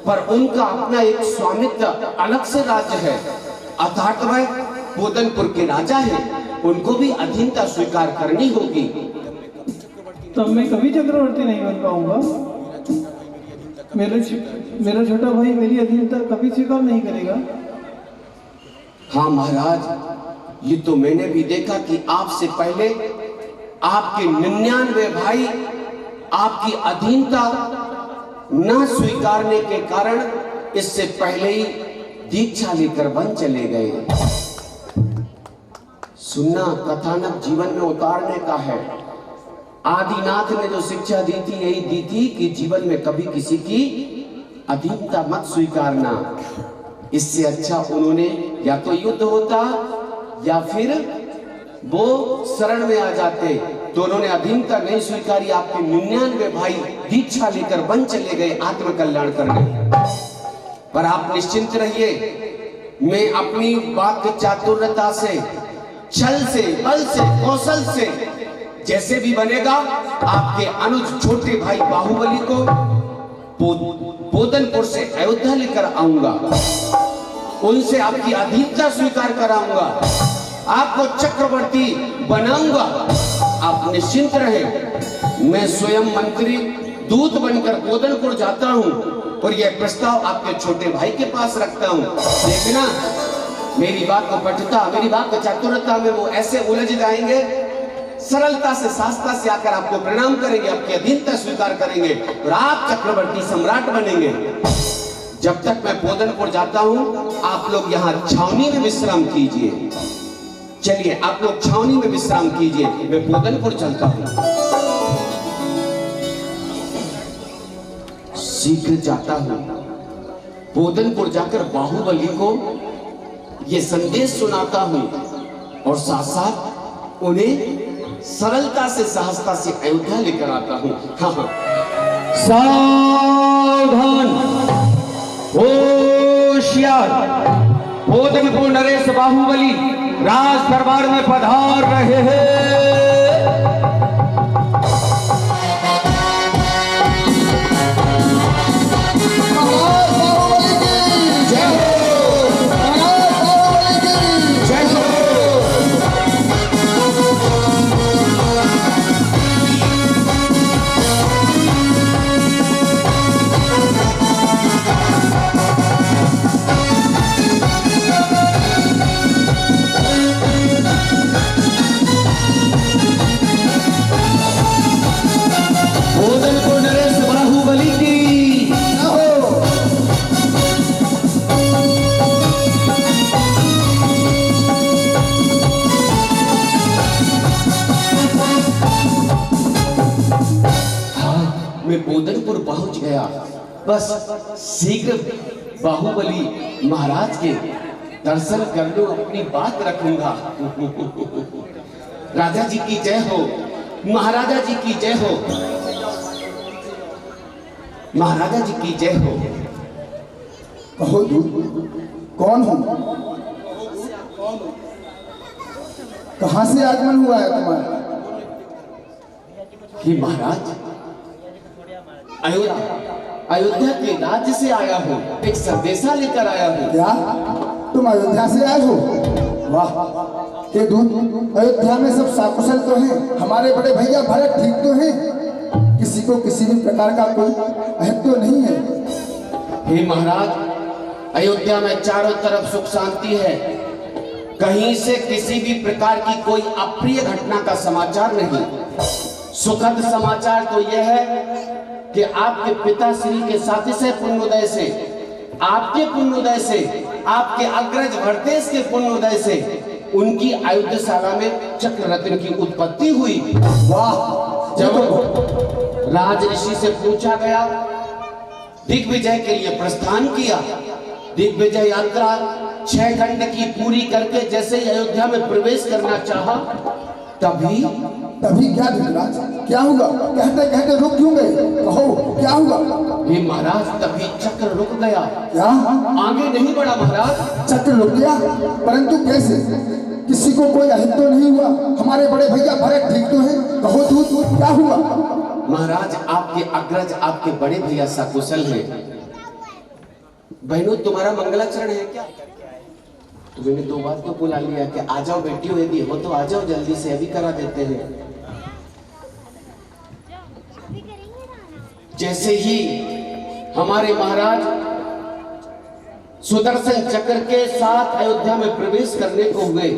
पर उनका अपना एक स्वामित्व अलग से राज्य है, अर्थात वह पोतनपुर के राजा हैं, उनको भी अधीनता स्वीकार करनी होगी। तब मैं कभी चक्रवर्ती नहीं बन पाऊंगा। मेरा छोटा भाई मेरी अधीनता कभी स्वीकार नहीं करेगा। हाँ महाराज, ये तो मैंने भी देखा कि आपसे पहले आपके 99 भाई आपकी अधीनता न स्वीकारने के कारण इससे पहले ही दीक्षा लेकर वन चले गए। सुनना कथानक जीवन में उतारने का है। आदिनाथ ने जो शिक्षा दी थी, यही दी थी कि जीवन में कभी किसी की अधीनता मत स्वीकारना। इससे अच्छा उन्होंने या तो युद्ध होता या फिर वो शरण में आ जाते। तो उन्होंने अधीनता नहीं स्वीकारी। आपके 99 भाई दीक्षा लेकर वन चले गए आत्मकल्याण करने। पर आप निश्चिंत रहिए, मैं अपनी वाक्य चातुर्यता से, छल से, बल से, कौशल से जैसे भी बनेगा आपके अनुज छोटे भाई बाहुबली को पोतनपुर से अयोध्या लेकर आऊंगा, उनसे आपकी अधीनता स्वीकार कराऊंगा, आपको चक्रवर्ती बनाऊंगा। आप निश्चिंत रहे, मैं स्वयं मंत्री दूत बनकर पोतनपुर जाता हूं और यह प्रस्ताव आपके छोटे भाई के पास रखता हूं। देखना, मेरी बात को पठता, मेरी बात को चातुर्यता में वो ऐसे उलझ जाएंगे, सरलता से शास्त्रा से आकर आपको प्रणाम करेंगे, आपकी अधीनता स्वीकार करेंगे और आप चक्रवर्ती सम्राट बनेंगे। जब तक मैं पोतनपुर जाता हूं, आप लोग यहाँ छावनी में विश्राम कीजिए। चलिए, आप लोग छावनी में विश्राम कीजिए, मैं पोतनपुर चलता हूं। शीघ्र जाता हूं, पोतनपुर जाकर बाहुबली को ये संदेश सुनाता हूं और साथ साथ उन्हें सरलता से, सहजता से अयोध्या लेकर आता हूं। हाँ हाँ, सावधान, होशियार, पोतनपुर नरेश बाहुबली राज दरबार में पधार रहे हैं। गया। बस शीघ्र बाहुबली महाराज के दर्शन कर लो, अपनी बात रखूंगा। राजा जी की जय हो, महाराजा जी की जय हो, महाराजा जी की जय हो। कहो दूत, कौन हो? कहां से आगमन हुआ है तुम्हारा? कि महाराज अयोध्या के राज्य से आया हूँ, एक संदेशा लेकर आया हूँ। क्या तुम अयोध्या से आए हो? वाह! हे दूत, अयोध्या में सब साकुशल तो है? हमारे बड़े भैया भरत ठीक तो हैं? किसी को किसी भी प्रकार का कोई अहित तो नहीं है? हे महाराज, अयोध्या में चारों तरफ सुख शांति है, कहीं से किसी भी प्रकार की कोई अप्रिय घटना का समाचार नहीं। सुखद समाचार तो यह है कि आपके पिताश्री के सातिशय पुण्योदय से, आपके पुण्योदय से, आपके अग्रज भरतेश के पुण्योदय से उनकी अयोध्याशाला में चक्र रत्न की उत्पत्ति हुई। वाह! जब राज ऋषि से पूछा गया, दिग्विजय के लिए प्रस्थान किया। दिग्विजय यात्रा 6 खंड की पूरी करके जैसे ही अयोध्या में प्रवेश करना चाहा, तभी क्या धृतराज, क्या हुआ? कहते कहते रुक क्यों गए? कहो क्या हुआ? हे महाराज, तभी चक्र रुक गया। क्या? आगे नहीं बढ़ा महाराज। चक्र रुक गया? परंतु कैसे? किसी को कोई अहित तो नहीं हुआ? हमारे बड़े भैया भरत ठीक तो हैं? कहो दूत, क्या हुआ? महाराज, आपके अग्रज, आपके बड़े भैया सकुशल हैं। बहनों, तुम्हारा मंगलाचरण है क्या? तुम्हें 2 बार तो बुला लिया कि आ जाओ बेटियों, यदि हो तो आ जाओ, जल्दी से अभी करा देते हैं। जैसे ही हमारे महाराज सुदर्शन चक्र के साथ अयोध्या में प्रवेश करने को हुए,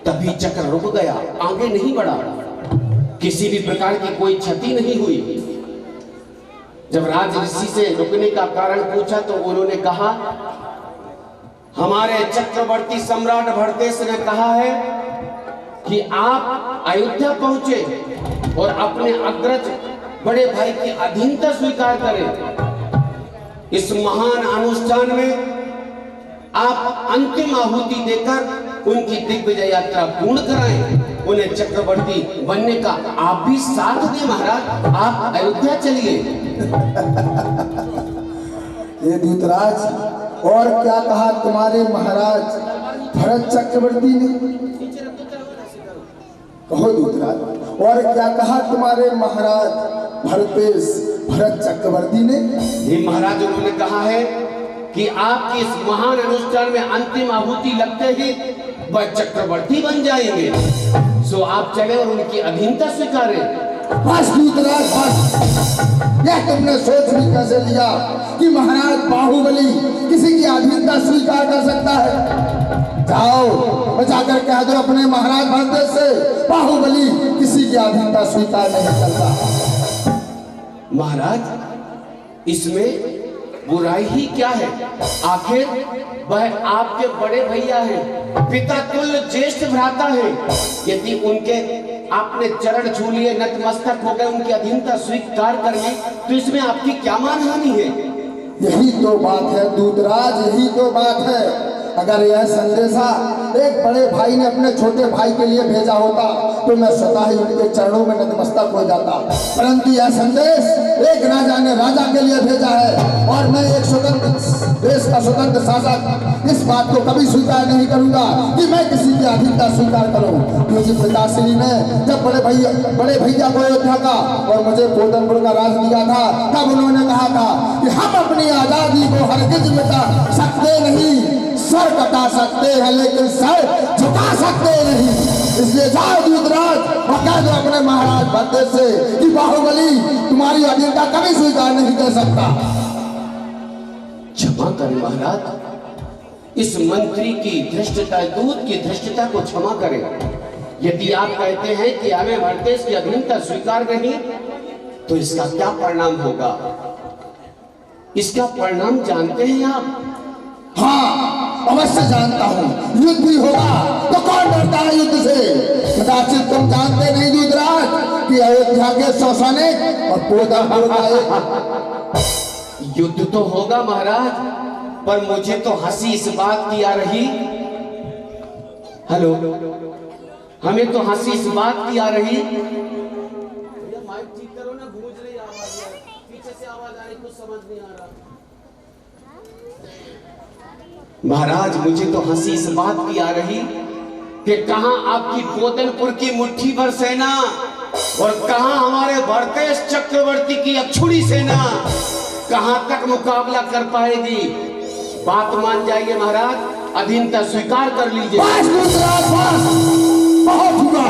तभी चक्र रुक गया, आगे नहीं बढ़ा। किसी भी प्रकार की कोई क्षति नहीं हुई। जब राज ऋषि से रुकने का कारण पूछा तो उन्होंने कहा, हमारे चक्रवर्ती सम्राट भरतेश ने कहा है कि आप अयोध्या पहुंचे और अपने अग्रज बड़े भाई की अधीनता स्वीकार करें। इस महान अनुष्ठान में आप अंतिम आहुति देकर उनकी दिग्विजय यात्रा पूर्ण कराएं, उन्हें चक्रवर्ती बनने का आप भी साथ दें। महाराज, आप अयोध्या चलिए। ये दूतराज, और क्या कहा तुम्हारे महाराज भरत चक्रवर्ती ने? कहो दूतराज, और क्या कहा तुम्हारे महाराज भरत चक्रवर्ती ने? ये महाराज, उन्होंने कहा है कि आपके इस महान अनुष्ठान में अंतिम आहुति लगते ही वह चक्रवर्ती बन जाएंगे, सो आप चले और उनकी अधीनता स्वीकारें। बस दूतराज, बस! यह तुमने सोच भी कैसे लिया कि महाराज बाहुबली किसी की अधीनता स्वीकार कर सकता है? जाओ, जाकर कह दो अपने महाराज भरतेश से, बाहुबली किसी की अधीनता स्वीकार नहीं करता। महाराज, इसमें बुराई ही क्या है? आखिर वह आपके बड़े भैया हैं, पिता तुल्य ज्येष्ठ भ्राता है। यदि उनके आपने चरण छू लिए, नतमस्तक हो गए, उनकी अधीनता स्वीकार कर ली, तो इसमें आपकी क्या मानहानि है? यही तो बात है दूतराज, यही तो बात है। अगर यह संदेशा एक बड़े भाई ने अपने छोटे भाई के लिए भेजा होता तो मैं स्वतः ही उनके चरणों में नतमस्तक हो जाता, परंतु यह संदेश एक राजा ने राजा के लिए भेजा है, और मैं एक स्वतंत्र देश का स्वतंत्र शासक इस बात को कभी स्वीकार नहीं करूंगा कि मैं किसी की अधीनता स्वीकार करूं। क्योंकि पिताश्री ने जब बड़े भैया को अयोध्या का और मुझे गोदनपुर का राज दिया था, तब उन्होंने कहा था कि हम अपनी आजादी को हरगिज मिटा सकते नहीं, सर कटा सकते हैं लेकिन सर झुका सकते नहीं। इसलिए जाओ दूतराज और कह दो अपने महाराज भरतेश से कि बाहुबली तुम्हारी अधीनता कभी स्वीकार नहीं कर सकता। क्षमा करें महाराज, इस मंत्री की धृष्टता, दूत की धृष्टता को क्षमा करें। यदि आप कहते हैं कि हमें भरतेश की अधीनता स्वीकार नहीं, तो इसका क्या परिणाम होगा? इसका परिणाम जानते हैं आप? हाँ, अवश्य जानता हूँ। युद्ध भी होगा तो कौन डरता है युद्ध से? कदाचित तुम जानते नहीं दूतराज कि अयोध्या के सौसनिक और पोदापुर का एक युद्ध तो होगा महाराज, पर मुझे तो हंसी इस बात की आ रही, हेलो, हमें तो हंसी इस बात की आ रही, माइक ठीक करो ना, गूंज रही आवाज है, पीछे से आवाज आ रही, कुछ समझ नहीं आ रहा। महाराज मुझे तो हंसी इस बात की आ रही कि कहां आपकी बोतलपुर की मुट्ठी भर सेना और कहां हमारे भरतेश चक्रवर्ती की अक्षुणी सेना कहां तक मुकाबला कर पाएगी। बात मान जाइए महाराज, अधीनता स्वीकार कर लीजिए। बस धृतराज बस, बहुत हुआ।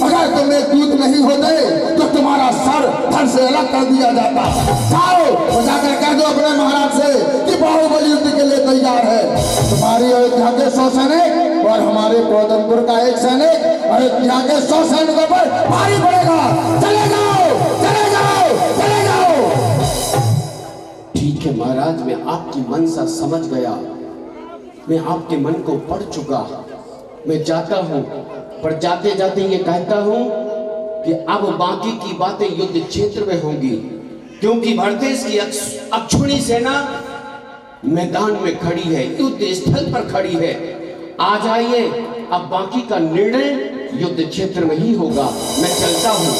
अगर तुम एक दूत नहीं होते तो तुम्हारा सर धड़ से अलग कर दिया जाता। जाओ वो जाकर कह दो अपने महाराज से कि बाहुबली युद्ध के लिए तैयार है। तुम्हारी अयोध्या के 100 सैनिक और हमारे पोदनपुर का 1 सैनिक अयोध्या के 100 सैनिकों पर भारी पड़ेगा। चले जाओ, चले जाओ, चले जाओ। ठीक है महाराज, मैं आपकी मनसा समझ गया, मैं आपके मन को पढ़ चुका, मैं जाता हूं, पर जाते जाते ये कहता हूं कि अब बाकी की बातें युद्ध क्षेत्र में होंगी, क्योंकि भरतेश की अक्षुणी सेना मैदान में खड़ी है, युद्ध स्थल पर खड़ी है। आ जाइए, अब बाकी का निर्णय युद्ध क्षेत्र में ही होगा। मैं चलता हूं।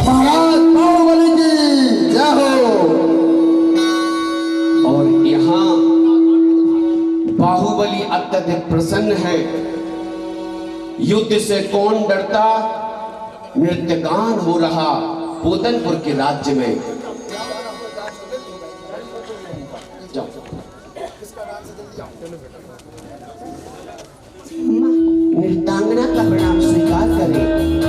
महाराज बाहुबली की जय हो। और यहाँ बाहुबली अत्यधिक प्रसन्न है। युद्ध से कौन डरता, नृत्यगान हो रहा पोदनपुर के राज्य में। जाओ। नृत्यांगना का प्रणाम स्वीकार करें।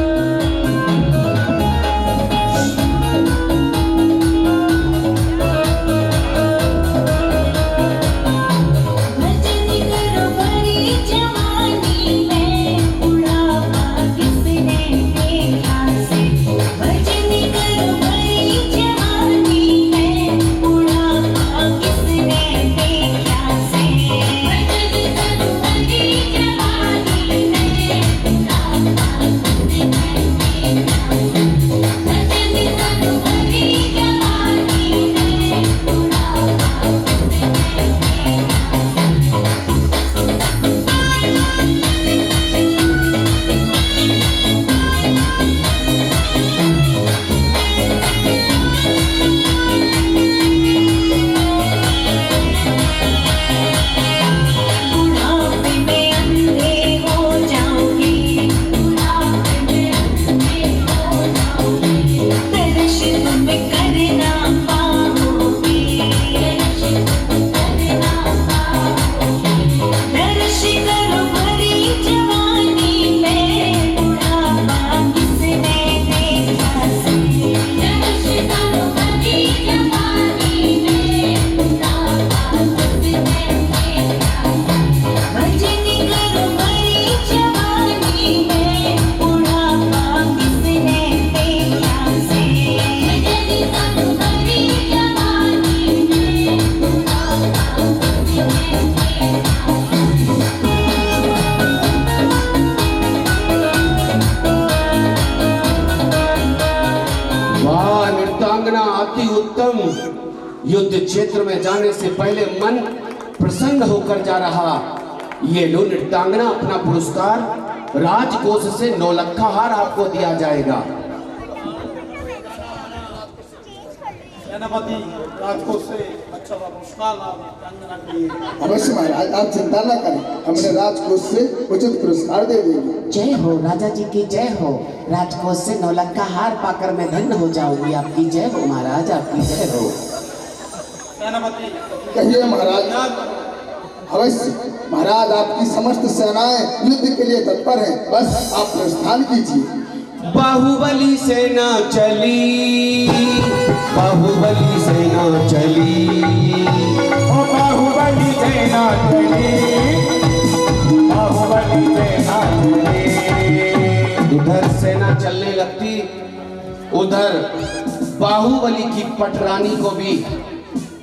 युद्ध क्षेत्र में जाने से पहले मन प्रसन्न होकर जा रहा। ये लो नृत्यांगना, अपना पुरस्कार राजकोष से 9 लक्खा हार आपको दिया जाएगा। सेनापति राजकोष से अच्छा पुरस्कार नृत्यांगना के लिए। अवश्य महाराज, आप चिंता न करें, हमने राजकोष से उचित पुरस्कार दे देंगे। जय हो राजा जी की जय हो। राजकोष से 9 लक्खा हार पाकर मैं धन्य हो जाऊंगी। आपकी जय हो महाराज, आपकी जय हो। कहिए महाराज। अवश्य महाराज, आपकी समस्त सेनाएं युद्ध के लिए तत्पर हैं, बस आप प्रस्थान कीजिए। बाहुबली सेना चली, बाहुबली सेना चली, ओ बाहुबली सेना चली, बाहुबली सेना चली। उधर सेना चलने लगती, उधर बाहुबली की पटरानी को भी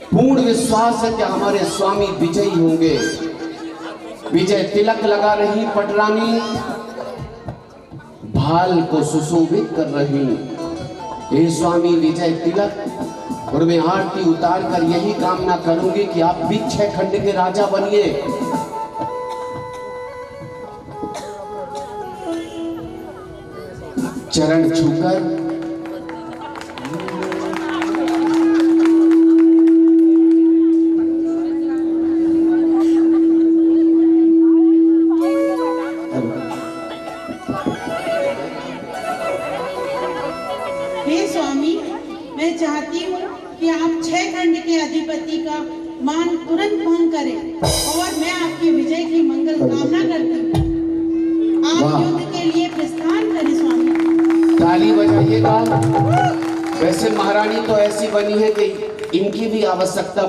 पूर्ण विश्वास है कि हमारे स्वामी विजयी होंगे। विजय तिलक लगा रही पटरानी, भाल को सुशोभित कर रही। हे स्वामी विजय तिलक, और मैं आरती उतार कर यही कामना करूंगी कि आप भी 6 खंड के राजा बनिए। चरण छूकर हे स्वामी, मैं चाहती हूँ कि आप 6 खंड के अधिपति का मान तुरंत भंग करें और मैं आपकी विजय की मंगल कामना करती हूँ। आप युद्ध के लिए प्रस्थान करें स्वामी। ताली बजाइएगा। वैसे महारानी तो ऐसी बनी है कि इनकी भी आवश्यकता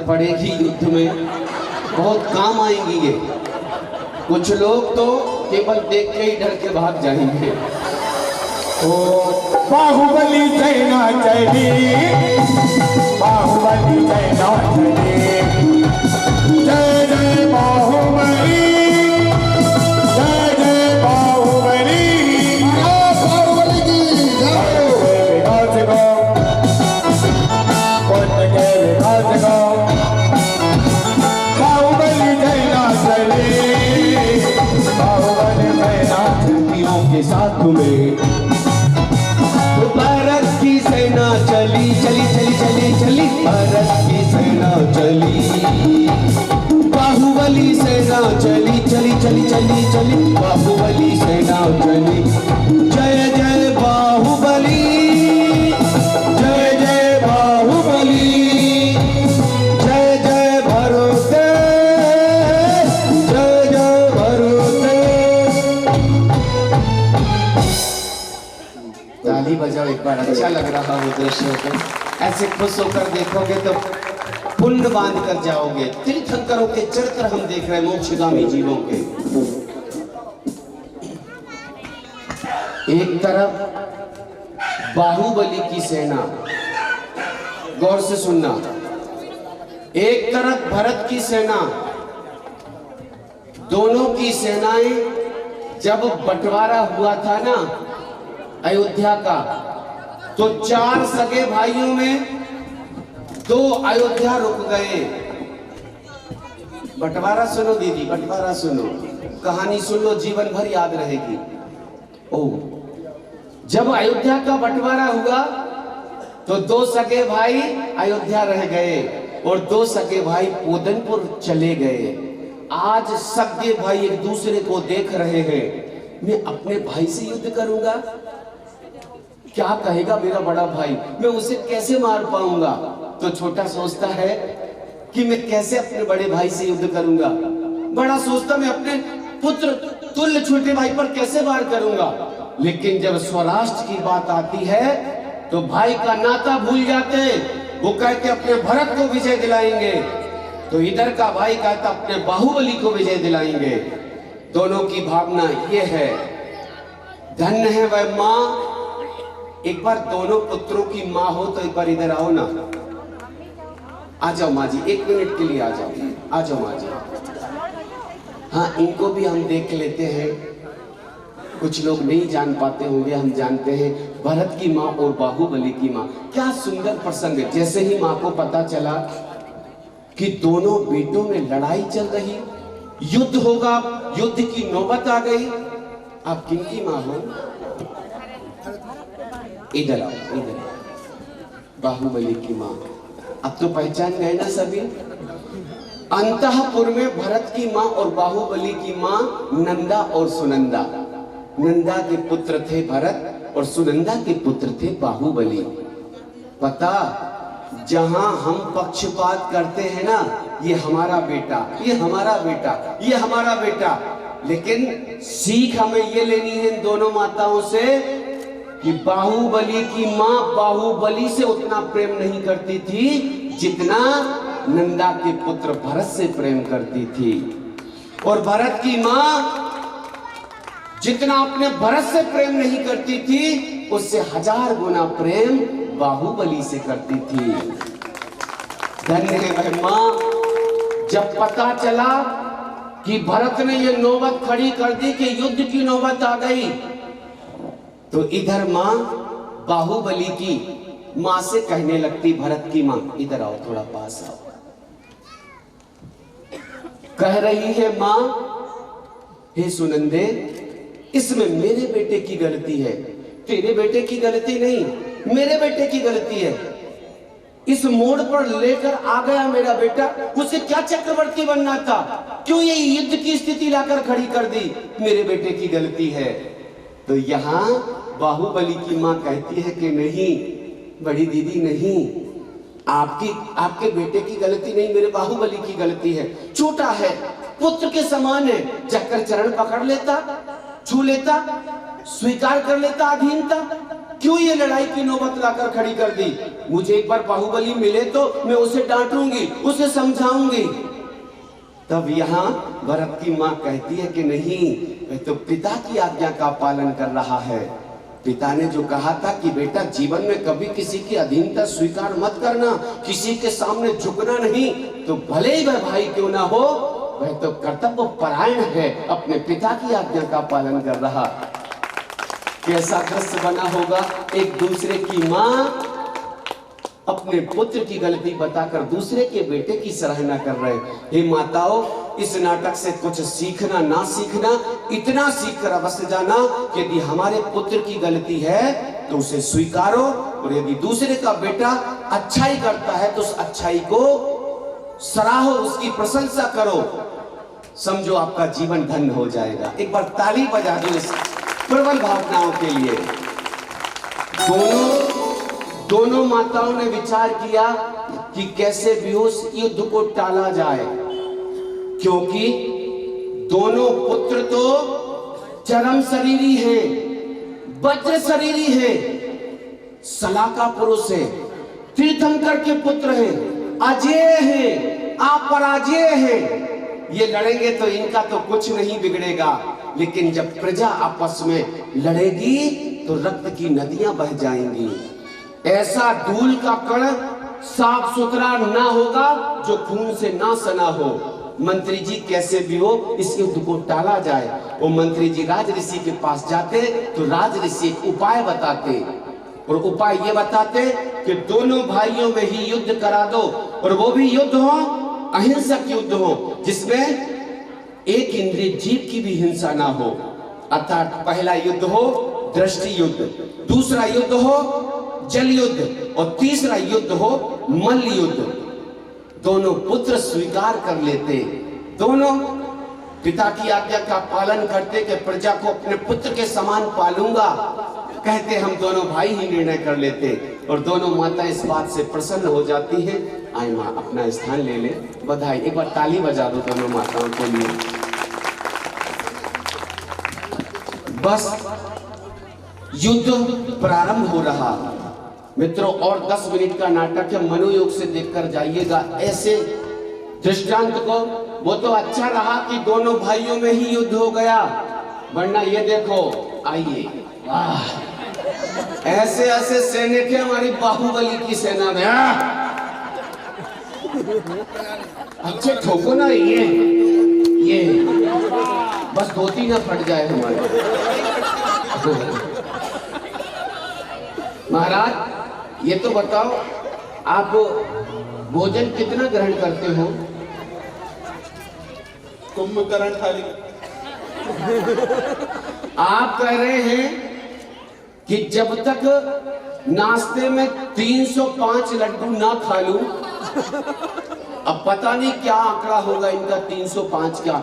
पड़ेगी युद्ध में, बहुत काम आएंगी ये। कुछ लोग तो केवल देख के ही डर के भाग जाएंगे। ओ बाहुबली सेना चली, बाहुबली सेना चली, जय जय बाहुबली, जय जय बाहुबली, बाहुबली की जय। विकास को पुण्य के विकास को, बाहुबली सेना चली, बाहुबली सेना चलियों के साथ में भारत की सेना चली चली चली चली चली, भारत की सेना चली, बाहुबली सेना चली चली चली चली चली, बाहुबली सेना चली। जय जय बाहुबली, जय जय बाहुबली, जय जय भरोसे, जय जय भरोसे। ताली बजाओ एक बार, अच्छा लग रहा हो दृश्य को। ऐसे खुश होकर देखोगे तो पुण्य बांध कर जाओगे। तीर्थंकरों के चरित्र हम देख रहे हैं, मोक्षगामी जीवों के। एक तरफ बाहुबली की सेना, गौर से सुनना, एक तरफ भरत की सेना। दोनों की सेनाएं जब बंटवारा हुआ था ना अयोध्या का, तो 4 सगे भाइयों में 2 अयोध्या रुक गए। बंटवारा सुनो दीदी, बंटवारा सुनो, कहानी सुन लो, जीवन भर याद रहेगी। जब अयोध्या का बंटवारा हुआ तो 2 सगे भाई अयोध्या रह गए और 2 सगे भाई पोदनपुर चले गए। आज सगे भाई एक दूसरे को देख रहे हैं, मैं अपने भाई से युद्ध करूंगा, क्या कहेगा मेरा बड़ा भाई, मैं उसे कैसे मार पाऊंगा। तो छोटा सोचता है कि मैं कैसे अपने बड़े भाई से युद्ध करूंगा। बड़ा सोचता मैं अपने पुत्र तुल्य छोटे भाई पर कैसे वार करूंगा। लेकिन जब स्वराष्ट्र की बात आती है तो भाई का नाता भूल जाते। वो कहते अपने भरत को विजय दिलाएंगे, तो इधर का भाई कहता अपने बाहुबली को विजय दिलाएंगे। दोनों की भावना ये है। धन्य है वह माँ। एक बार दोनों पुत्रों की माँ हो तो एक बार इधर आओ ना, आ जाओ माँ जी, 1 मिनट के लिए आ जाओ, आ जाओ माँ जी। हाँ, इनको भी हम देख लेते हैं। कुछ लोग नहीं जान पाते होंगे, हम जानते हैं। भरत की माँ और बाहुबली की माँ, क्या सुंदर प्रसंग है। जैसे ही माँ को पता चला कि दोनों बेटों में लड़ाई चल रही, युद्ध होगा, युद्ध की नौबत आ गई। आप किनकी माँ हो? इधर आओ, इधर। बाहुबली की माँ। अब तो पहचान गए ना सभी। अंतःपुर में भरत की माँ और बाहुबली की माँ नंदा और सुनंदा। नंदा के पुत्र थे भरत और सुनंदा के पुत्र थे बाहुबली। पता, जहां हम पक्षपात करते हैं ना, ये हमारा बेटा, ये हमारा बेटा, ये हमारा बेटा, लेकिन सीख हमें ये लेनी है इन दोनों माताओं से कि बाहुबली की माँ बाहुबली से उतना प्रेम नहीं करती थी जितना नंदा के पुत्र भरत से प्रेम करती थी। और भरत की माँ जितना अपने भरत से प्रेम नहीं करती थी, उससे 1000 गुना प्रेम बाहुबली से करती थी। धन्य है वह माँ। जब पता चला कि भरत ने ये नौबत खड़ी कर दी कि युद्ध की नौबत आ गई, तो इधर माँ बाहुबली की माँ से कहने लगती, भरत की माँ, इधर आओ, थोड़ा पास आओ। कह रही है, माँ हे सुनंदे, इसमें मेरे बेटे की गलती है, तेरे बेटे की गलती नहीं, मेरे बेटे की गलती है। इस मोड़ पर लेकर आ गया मेरा बेटा, उसे क्या चक्रवर्ती बनना था, क्यों ये युद्ध की स्थिति लाकर खड़ी कर दी, मेरे बेटे की गलती है। तो यहाँ बाहुबली की माँ कहती है कि नहीं बड़ी दीदी, नहीं, आपके बेटे की गलती नहीं, मेरे बाहुबली की गलती है। छोटा है, पुत्र के समान है, जाकर चरण पकड़ लेता, छू लेता, स्वीकार कर लेता अधीनता, क्यों ये लड़ाई की नौबत लाकर खड़ी कर दी। मुझे एक बार बाहुबली मिले तो मैं उसे डांटूंगी, उसे समझाऊंगी। तब यहाँ भरत की माँ कहती है कि नहीं, वह तो पिता की आज्ञा का पालन कर रहा है। पिता ने जो कहा था कि बेटा जीवन में कभी किसी की अधीनता स्वीकार मत करना, किसी के सामने झुकना नहीं, तो भले ही वह भाई क्यों ना हो, वह तो कर्तव्य परायण है, अपने पिता की आज्ञा का पालन कर रहा। कैसा दृश्य बना होगा, एक दूसरे की माँ अपने पुत्र की गलती बताकर दूसरे के बेटे की सराहना कर रहे। हे माताओं, इस नाटक से कुछ सीखना ना सीखना, इतना सीख कर अवश्य जाना कि यदि हमारे पुत्र की गलती है तो उसे स्वीकारो, और यदि दूसरे का बेटा अच्छाई करता है तो उस अच्छाई को सराहो, उसकी प्रशंसा करो, समझो आपका जीवन धन्य हो जाएगा। एक बार ताली बजा दो इस प्रबल भावनाओं के लिए। दोनों माताओं ने विचार किया कि कैसे भी उस युद्ध को टाला जाए, क्योंकि दोनों पुत्र तो चरम शरीरी हैं, वज्र शरीरी हैं, सलाका पुरुष हैं, तीर्थंकर के पुत्र हैं, अजेय हैं, अपराजेय हैं। ये लड़ेंगे तो इनका तो कुछ नहीं बिगड़ेगा, लेकिन जब प्रजा आपस में लड़ेगी तो रक्त की नदियां बह जाएंगी। ऐसा धूल का कण साफ सुथरा ना होगा जो खून से ना सना हो। मंत्री जी कैसे भी हो इस युद्ध को टाला जाए। वो मंत्री जी राज ऋषि के पास जाते तो राज ऋषि एक उपाय बताते, और उपाय ये बताते कि दोनों भाइयों में ही युद्ध करा दो, और वो भी युद्ध हो अहिंसक युद्ध हो, जिसमें एक इंद्रिय जीव की भी हिंसा ना हो। अर्थात पहला युद्ध हो दृष्टि युद्ध, दूसरा युद्ध हो जल युद्ध, और तीसरा युद्ध हो मल्ल युद्ध। दोनों पुत्र स्वीकार कर लेते, दोनों पिता की आज्ञा का पालन करते कि प्रजा को अपने पुत्र के समान पालूंगा, कहते हम दोनों भाई ही निर्णय कर लेते, और दोनों माता इस बात से प्रसन्न हो जाती है। आए माँ अपना स्थान ले ले, बधाई, एक बार ताली बजा दो दोनों माताओं के लिए। बस युद्ध प्रारंभ हो रहा। मित्रों और 10 मिनट का नाटक है, मनोयोग से देखकर जाइएगा ऐसे दृष्टांत को। वो तो अच्छा रहा कि दोनों भाइयों में ही युद्ध हो गया, वरना ये देखो, आइए, ऐसे ऐसे सैनिक है हमारी बाहुबली की सेना में। अच्छे ठोको ना, ये बस धोती ना फट जाए हमारे। महाराज ये तो बताओ, आप भोजन कितना ग्रहण करते हो? कुंभकर्ण थाली। आप कह रहे हैं कि जब तक नाश्ते में 305 लड्डू ना खा लूं, अब पता नहीं क्या आंकड़ा होगा इनका 305 का।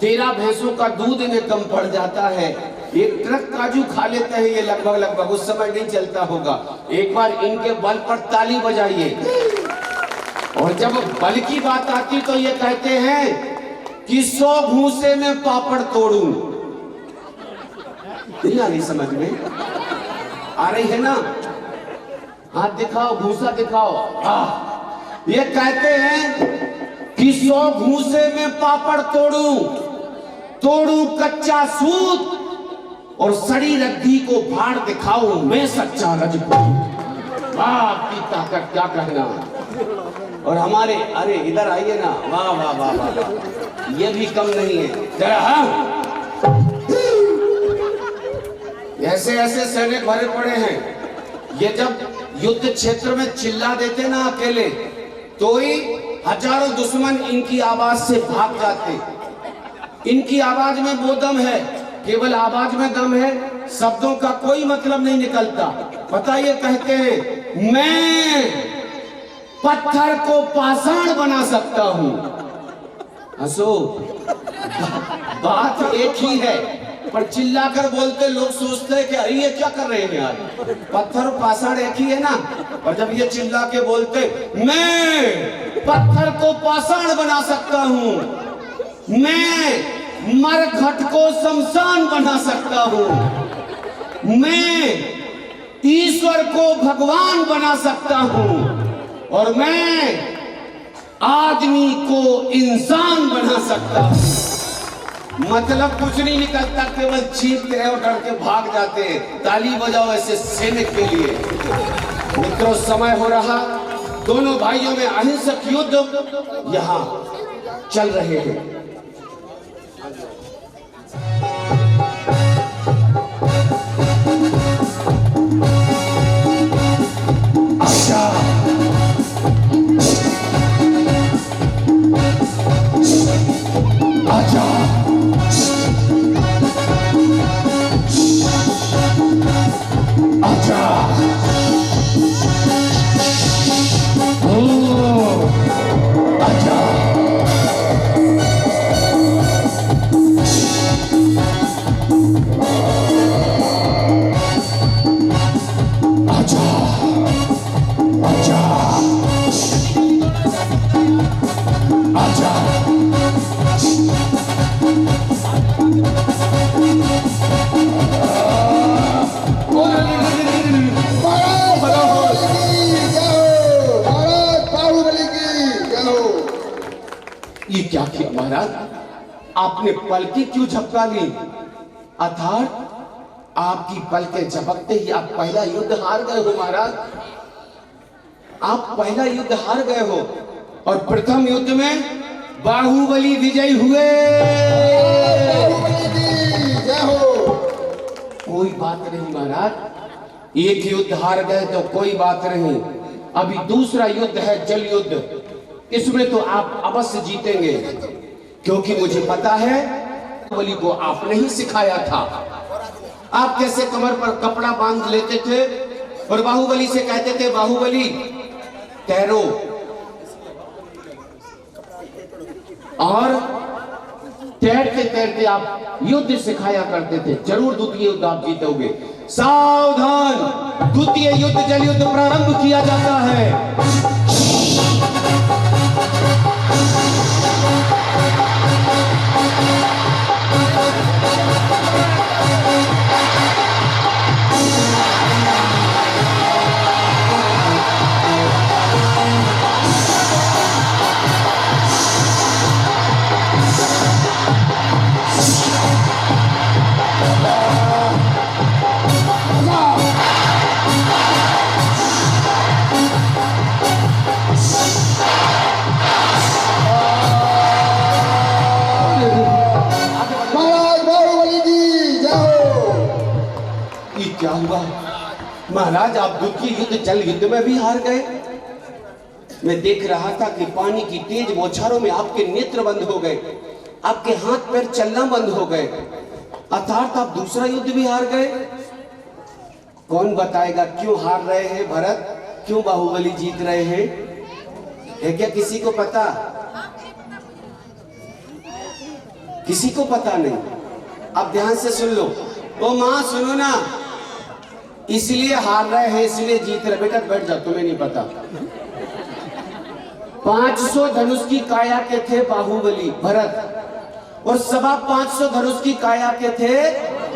13 भैंसों का दूध इन्हें कम पड़ जाता है, एक ट्रक काजू खा लेते हैं ये लगभग, उस समय नहीं चलता होगा। एक बार इनके बल पर ताली बजाइए। और जब बल की बात आती तो ये कहते हैं कि 100 भूसे में पापड़ तोड़ूं। नहीं आ रही समझ में? आ रही है ना? हाथ दिखाओ, भूसा दिखाओ। ये कहते हैं कि 100 भूसे में पापड़ तोड़ूं कच्चा सूत, और सड़ी रद्दी को फाड़ दिखाऊं मैं सच्चा रजपूत। वाह आपकी ताकत, क्या कहना। और हमारे, अरे इधर आइए ना, वाह वाह वाह वाह, ये भी कम नहीं है जरा। ऐसे ऐसे सैनिक भरे पड़े हैं। युद्ध क्षेत्र में चिल्ला देते ना अकेले, तो ही हजारों दुश्मन इनकी आवाज से भाग जाते। इनकी आवाज में वो दम है, केवल आवाज में दम है, शब्दों का कोई मतलब नहीं निकलता। पता ये कहते हैं मैं पत्थर को पाषाण बना सकता हूं। हंसो, बात एक ही है, पर चिल्लाकर बोलते लोग सोचते हैं कि अरे ये क्या कर रहे हैं यार, पत्थर और पाषाण एक ही है ना। और जब ये चिल्ला के बोलते मैं पत्थर को पाषाण बना सकता हूं, मैं मरघट को शमशान बना सकता हूं, मैं ईश्वर को भगवान बना सकता हूं, और मैं आदमी को इंसान बना सकता हूं। मतलब कुछ नहीं निकलता, केवल चीखते हैं और डर के भाग जाते हैं। ताली बजाओ ऐसे सैनिक के लिए। मित्रों, समय हो रहा, दोनों भाइयों में अहिंसक युद्ध यहां चल रहे हैं। आजा आजा ये क्या किया महाराज, आपने पलकें क्यों झपका ली? अर्थात आपकी पलकें झपकते ही आप पहला युद्ध हार गए हो महाराज। आप पहला युद्ध हार गए हो और प्रथम युद्ध में बाहुबली विजयी हुए। कोई बात नहीं महाराज, एक युद्ध हार गए तो कोई बात नहीं, अभी दूसरा युद्ध है जल युद्ध, इसमें तो आप अवश्य जीतेंगे, क्योंकि मुझे पता है बाहुबली को आपने ही सिखाया था। आप कैसे कमर पर कपड़ा बांध लेते थे और बाहुबली से कहते थे बाहुबली तैरो, और तैरते तैरते आप युद्ध सिखाया करते थे। जरूर द्वितीय युद्ध आप जीतोगे। सावधान, द्वितीय युद्ध जल युद्ध प्रारंभ किया जाता है। क्या हुआ महाराज, आप द्वितीय युद्ध जल युद्ध में भी हार गए। मैं देख रहा था कि पानी की तेज बौछारों में आपके नेत्र बंद हो गए, आपके हाथ पैर चलना बंद हो गए, अर्थात आप दूसरा युद्ध भी हार गए। कौन बताएगा क्यों हार रहे हैं भरत, क्यों बाहुबली जीत रहे हैं? है क्या किसी को पता? किसी को पता नहीं। अब ध्यान से सुन लो। ओ माँ सुनो ना, इसलिए हार रहे हैं, इसलिए जीत रहे। बेटा बैठ जाओ, तुम्हें नहीं पता। 500 धनुष की काया के थे बाहुबली भरत, और 550 धनुष की काया के थे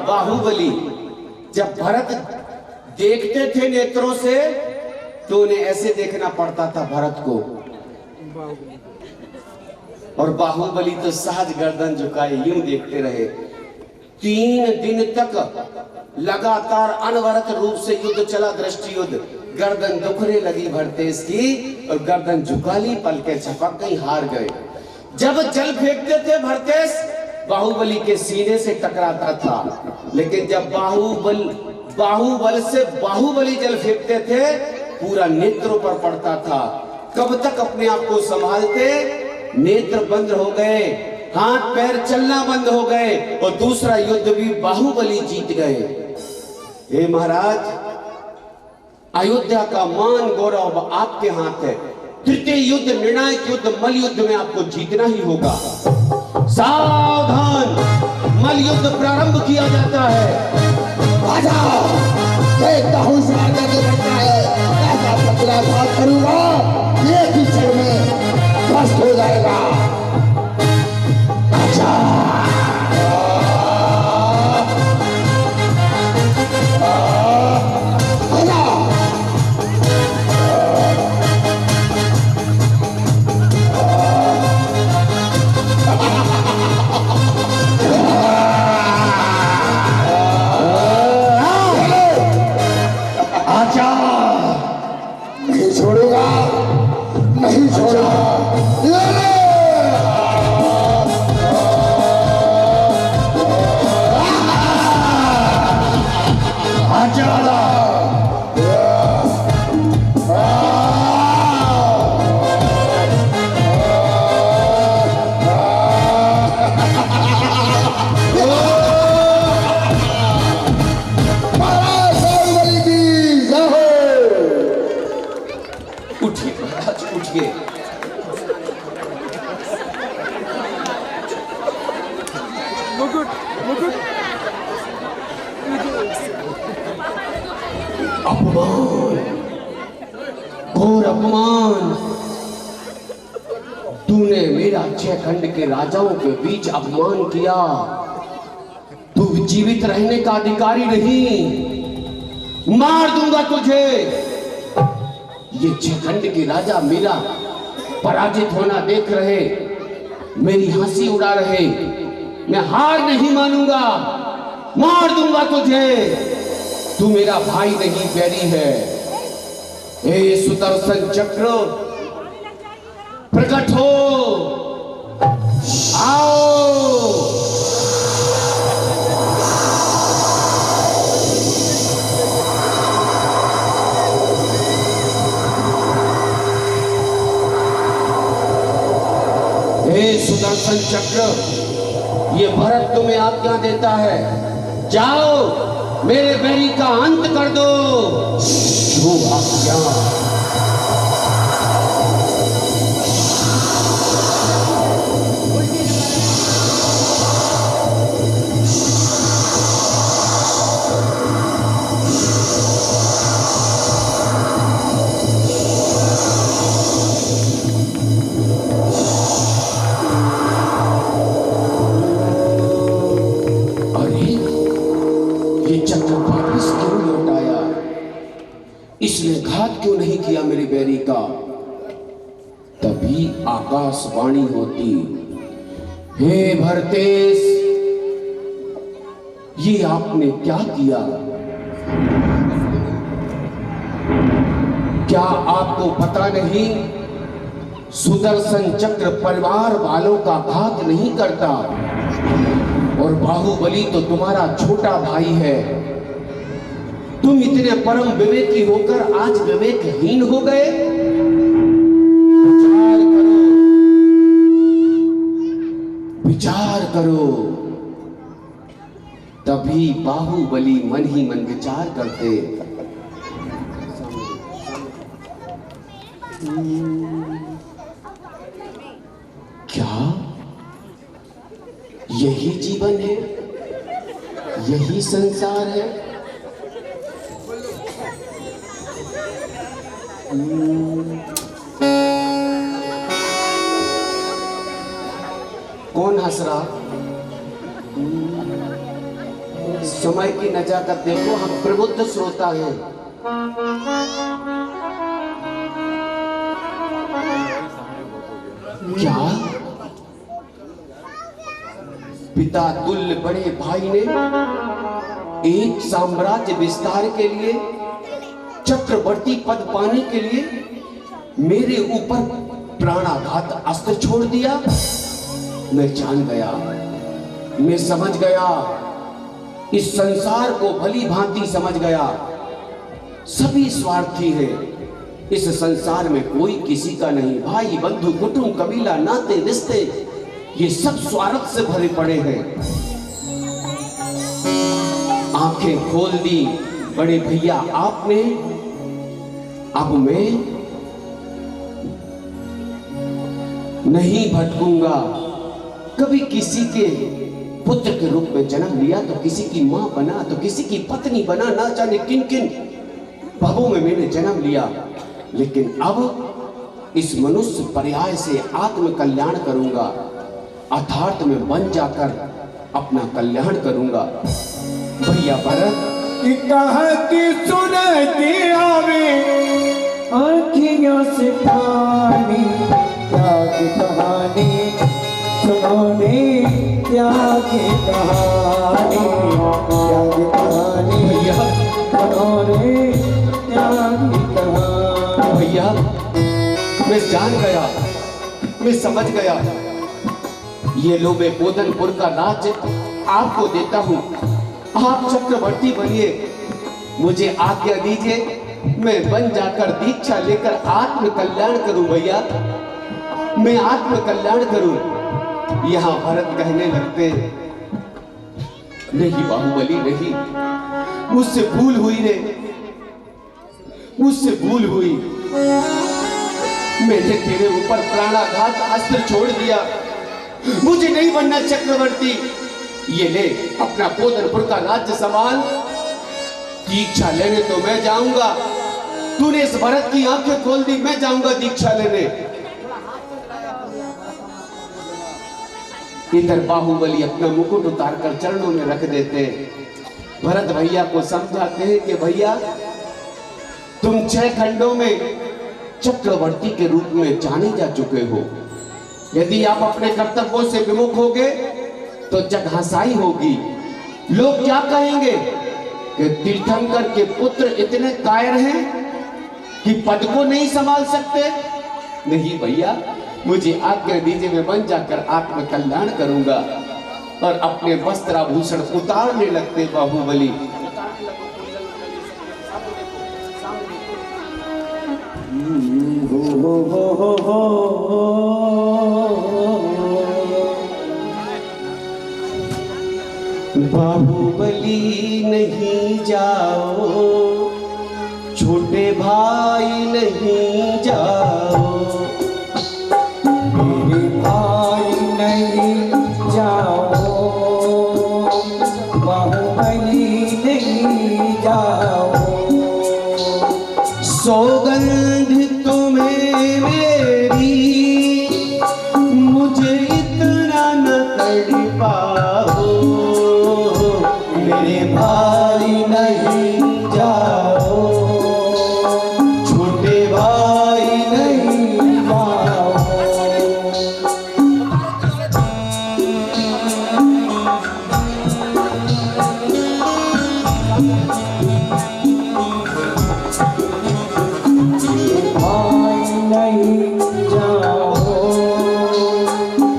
बाहुबली। जब भरत देखते थे नेत्रों से, तो उन्हें ऐसे देखना पड़ता था भरत को, और बाहुबली तो सहज गर्दन झुकाए यूं देखते रहे। 3 दिन तक लगातार अनवरत रूप से युद्ध चला, दृष्टि युद्ध। गर्दन दुखने लगी भरतेश की, और गर्दन झुका ली, पलके झपक गई, हार गए। जब जल फेंकते थे भरतेश, बाहुबली के सीने से टकराता था, लेकिन जब बाहुबल से बाहुबली जल फेंकते थे, पूरा नेत्रों पर पड़ता था। कब तक अपने आप को संभालते? नेत्र बंद हो गए, हाथ पैर चलना बंद हो गए और दूसरा युद्ध भी बाहुबली जीत गए। हे महाराज, अयोध्या का मान गौरव आपके हाथ है। तृतीय युद्ध, निर्णायक युद्ध, मल युद्ध में आपको जीतना ही होगा। सावधान, मल युद्ध प्रारंभ किया जाता है। राजा, देखता हूँ इस राजा के बच्चा है, ऐसा पत्राघात करूंगा, एक ही क्षण में ध्वस्त हो जाएगा। राजा, नहीं छोड़ूंगा। अपमान, घोर अपमान। तूने मेरा 6 खंड के राजाओं के बीच अपमान किया। तू जीवित रहने का अधिकारी नहीं, मार दूंगा तुझे। ये 6 खंड के राजा मेरा पराजित होना देख रहे, मेरी हंसी उड़ा रहे। मैं हार नहीं मानूंगा, मार दूंगा तुझे। तू मेरा भाई नहीं, बैरी है। हे सुदर्शन चक्र, प्रकट हो, आओ। हे सुदर्शन चक्र, ये भरत तुम्हें आज्ञा देता है, जाओ मेरे बैरी का अंत कर दो। जो आज्ञा। इसने घात क्यों नहीं किया मेरे बैरी का? तभी आकाशवाणी होती, हे भरतेश, ये आपने क्या किया? क्या आपको पता नहीं, सुदर्शन चक्र परिवार वालों का घात नहीं करता और बाहुबली तो तुम्हारा छोटा भाई है। तुम इतने परम विवेकी होकर आज विवेकहीन हो गए। विचार करो, विचार करो। तभी बाहुबली मन ही मन विचार करते, क्या यही जीवन है? यही संसार है? कौन हंस रहा? समय की नजाकत देखो, हम प्रबुद्ध श्रोता हैं। क्या पिता तुल्य बड़े भाई ने एक साम्राज्य विस्तार के लिए, चक्रवर्ती पद पाने के लिए मेरे ऊपर प्राणाघात अस्त्र छोड़ दिया? मैं जान गया, मैं समझ गया, इस संसार को भली भांति समझ गया। सभी स्वार्थी हैं, इस संसार में कोई किसी का नहीं। भाई बंधु कुटुंब कबीला नाते रिश्ते ये सब स्वार्थ से भरे पड़े हैं। आंखें खोल दी बड़े भैया आपने। अब मैं नहीं भटकूंगा। कभी किसी के पुत्र के रूप में जन्म लिया तो किसी की मां बना तो किसी की पत्नी बना, ना जाने किन किन भवों में मैंने जन्म लिया। लेकिन अब इस मनुष्य पर्याय से आत्म कल्याण करूंगा, अर्थात में बन जाकर अपना कल्याण करूंगा। भैया भरत कहती सुनती आवे आँखियों से पानी, त्याग की कहानी सुनोने, त्याग की कहानी, त्याग की कहानी भैया सुनोने, त्याग की कहानी। भैया मैं जान गया, मैं समझ गया। ये लो मैं बोधनपुर का राज्य आपको देता हूँ, आप चक्रवर्ती बनिए। मुझे आज्ञा दीजिए मैं बन जाकर दीक्षा लेकर आत्म कल्याण करूं। भैया मैं आत्म कल्याण करूं। यहाँ भरत कहने लगते, नहीं बाहुबली नहीं, मुझसे भूल हुई रे, मुझसे भूल हुई। मैंने तेरे ऊपर प्राणाघात अस्त्र छोड़ दिया। मुझे नहीं बनना चक्रवर्ती। ये ले अपना बोधनपुर का राज्य संभाल। दीक्षा लेने तो मैं जाऊंगा, तूने इस भरत की आंखें खोल दी, मैं जाऊंगा दीक्षा लेने। इधर बाहुबली अपना मुकुट उतार कर चरणों में रख देते। भरत भैया को समझाते हैं कि भैया तुम 6 खंडों में चक्रवर्ती के रूप में जाने जा चुके हो। यदि आप अपने कर्तव्यों से विमुख होगे तो जगहसाई होगी। लोग क्या कहेंगे कि तीर्थंकर के पुत्र इतने कायर हैं कि पद को नहीं संभाल सकते। नहीं भैया मुझे आज्ञा दीजिए, मैं बन जाकर आत्म कल्याण करूंगा। और अपने वस्त्राभूषण उतारने लगते बाहुबली। बाहुबली नहीं जाओ, छोटे भाई नहीं जाओ, मेरे भाई नहीं जाओ, बाहुबली नहीं जाओ। सौगंध तुम्हें मेरी, मुझे इतना न तड़पाओ। मेरे भाई नहीं जाओ, छोटे भाई नहीं जाओ। भाई नहीं जाओ,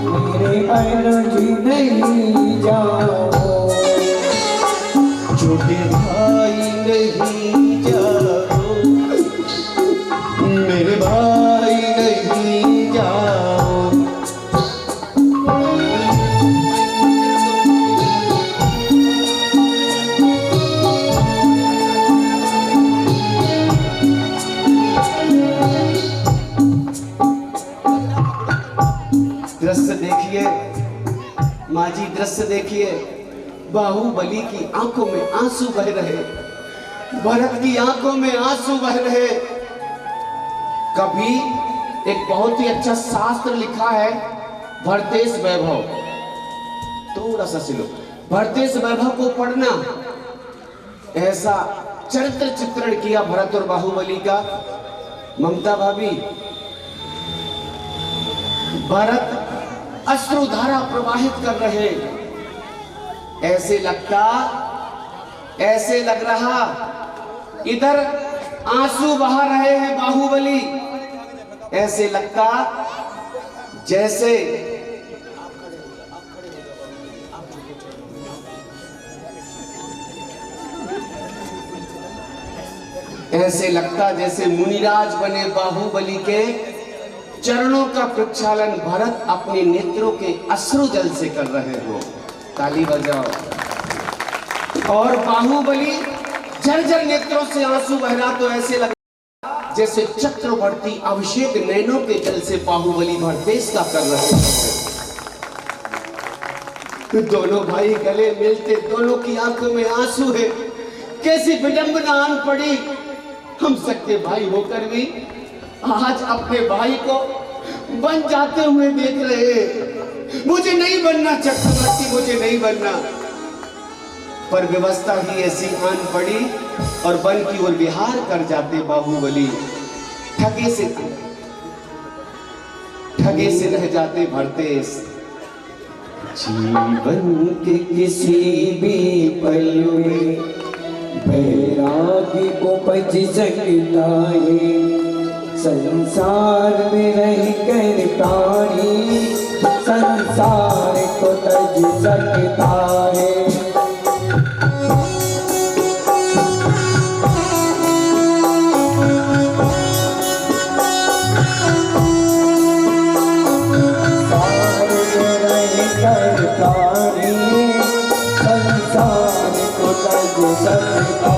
मेरे बहन जी नहीं जाओ, छोटे भाई नहीं जाओ, मेरे भाई नहीं जाओ। दृश्य देखिए माँ जी, दृश्य देखिए। बाहुबली की आंखों में आंसू बह रहे, भरत की आंखों में आंसू बह रहे। कभी एक बहुत ही अच्छा शास्त्र लिखा है भरतेश वैभव, थोड़ा सा सिलो, भरतेश वैभव को पढ़ना। ऐसा चरित्र चित्रण किया भरत और बाहुबली का। ममता भाभी, भरत अश्रुधारा प्रवाहित कर रहे, ऐसे लग रहा इधर आंसू बहा रहे हैं बाहुबली। ऐसे लगता जैसे ऐसे लगता जैसे मुनिराज बने बाहुबली के चरणों का प्रक्षालन भरत अपने नेत्रों के अश्रु जल से कर रहे हो। ताली बजाओ। और बाहुबली जर्जर नेत्रों से आंसू बह रहा तो ऐसे लगा जैसे चक्रवर्ती अभिषेक नैनों के जल से बाहुबली भरतेश का कर रहे हैं। तो दोनों भाई गले मिलते, दोनों की आंखों में आंसू है। कैसी विडंबना आन पड़ी, हम सके भाई होकर भी आज अपने भाई को बन जाते हुए देख रहे। मुझे नहीं बनना चक्रवर्ती, मुझे नहीं बनना। पर व्यवस्था ही ऐसी आन पड़ी और बन की ओर विहार कर जाते बाहुबली। ठगे से रह जाते भरतेश। जीवन के किसी भी पल में बैरागी उपज सकता है, संसार में रह कर प्राणी संसार को तज सकता है। संसार को तज सकता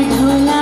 ढोला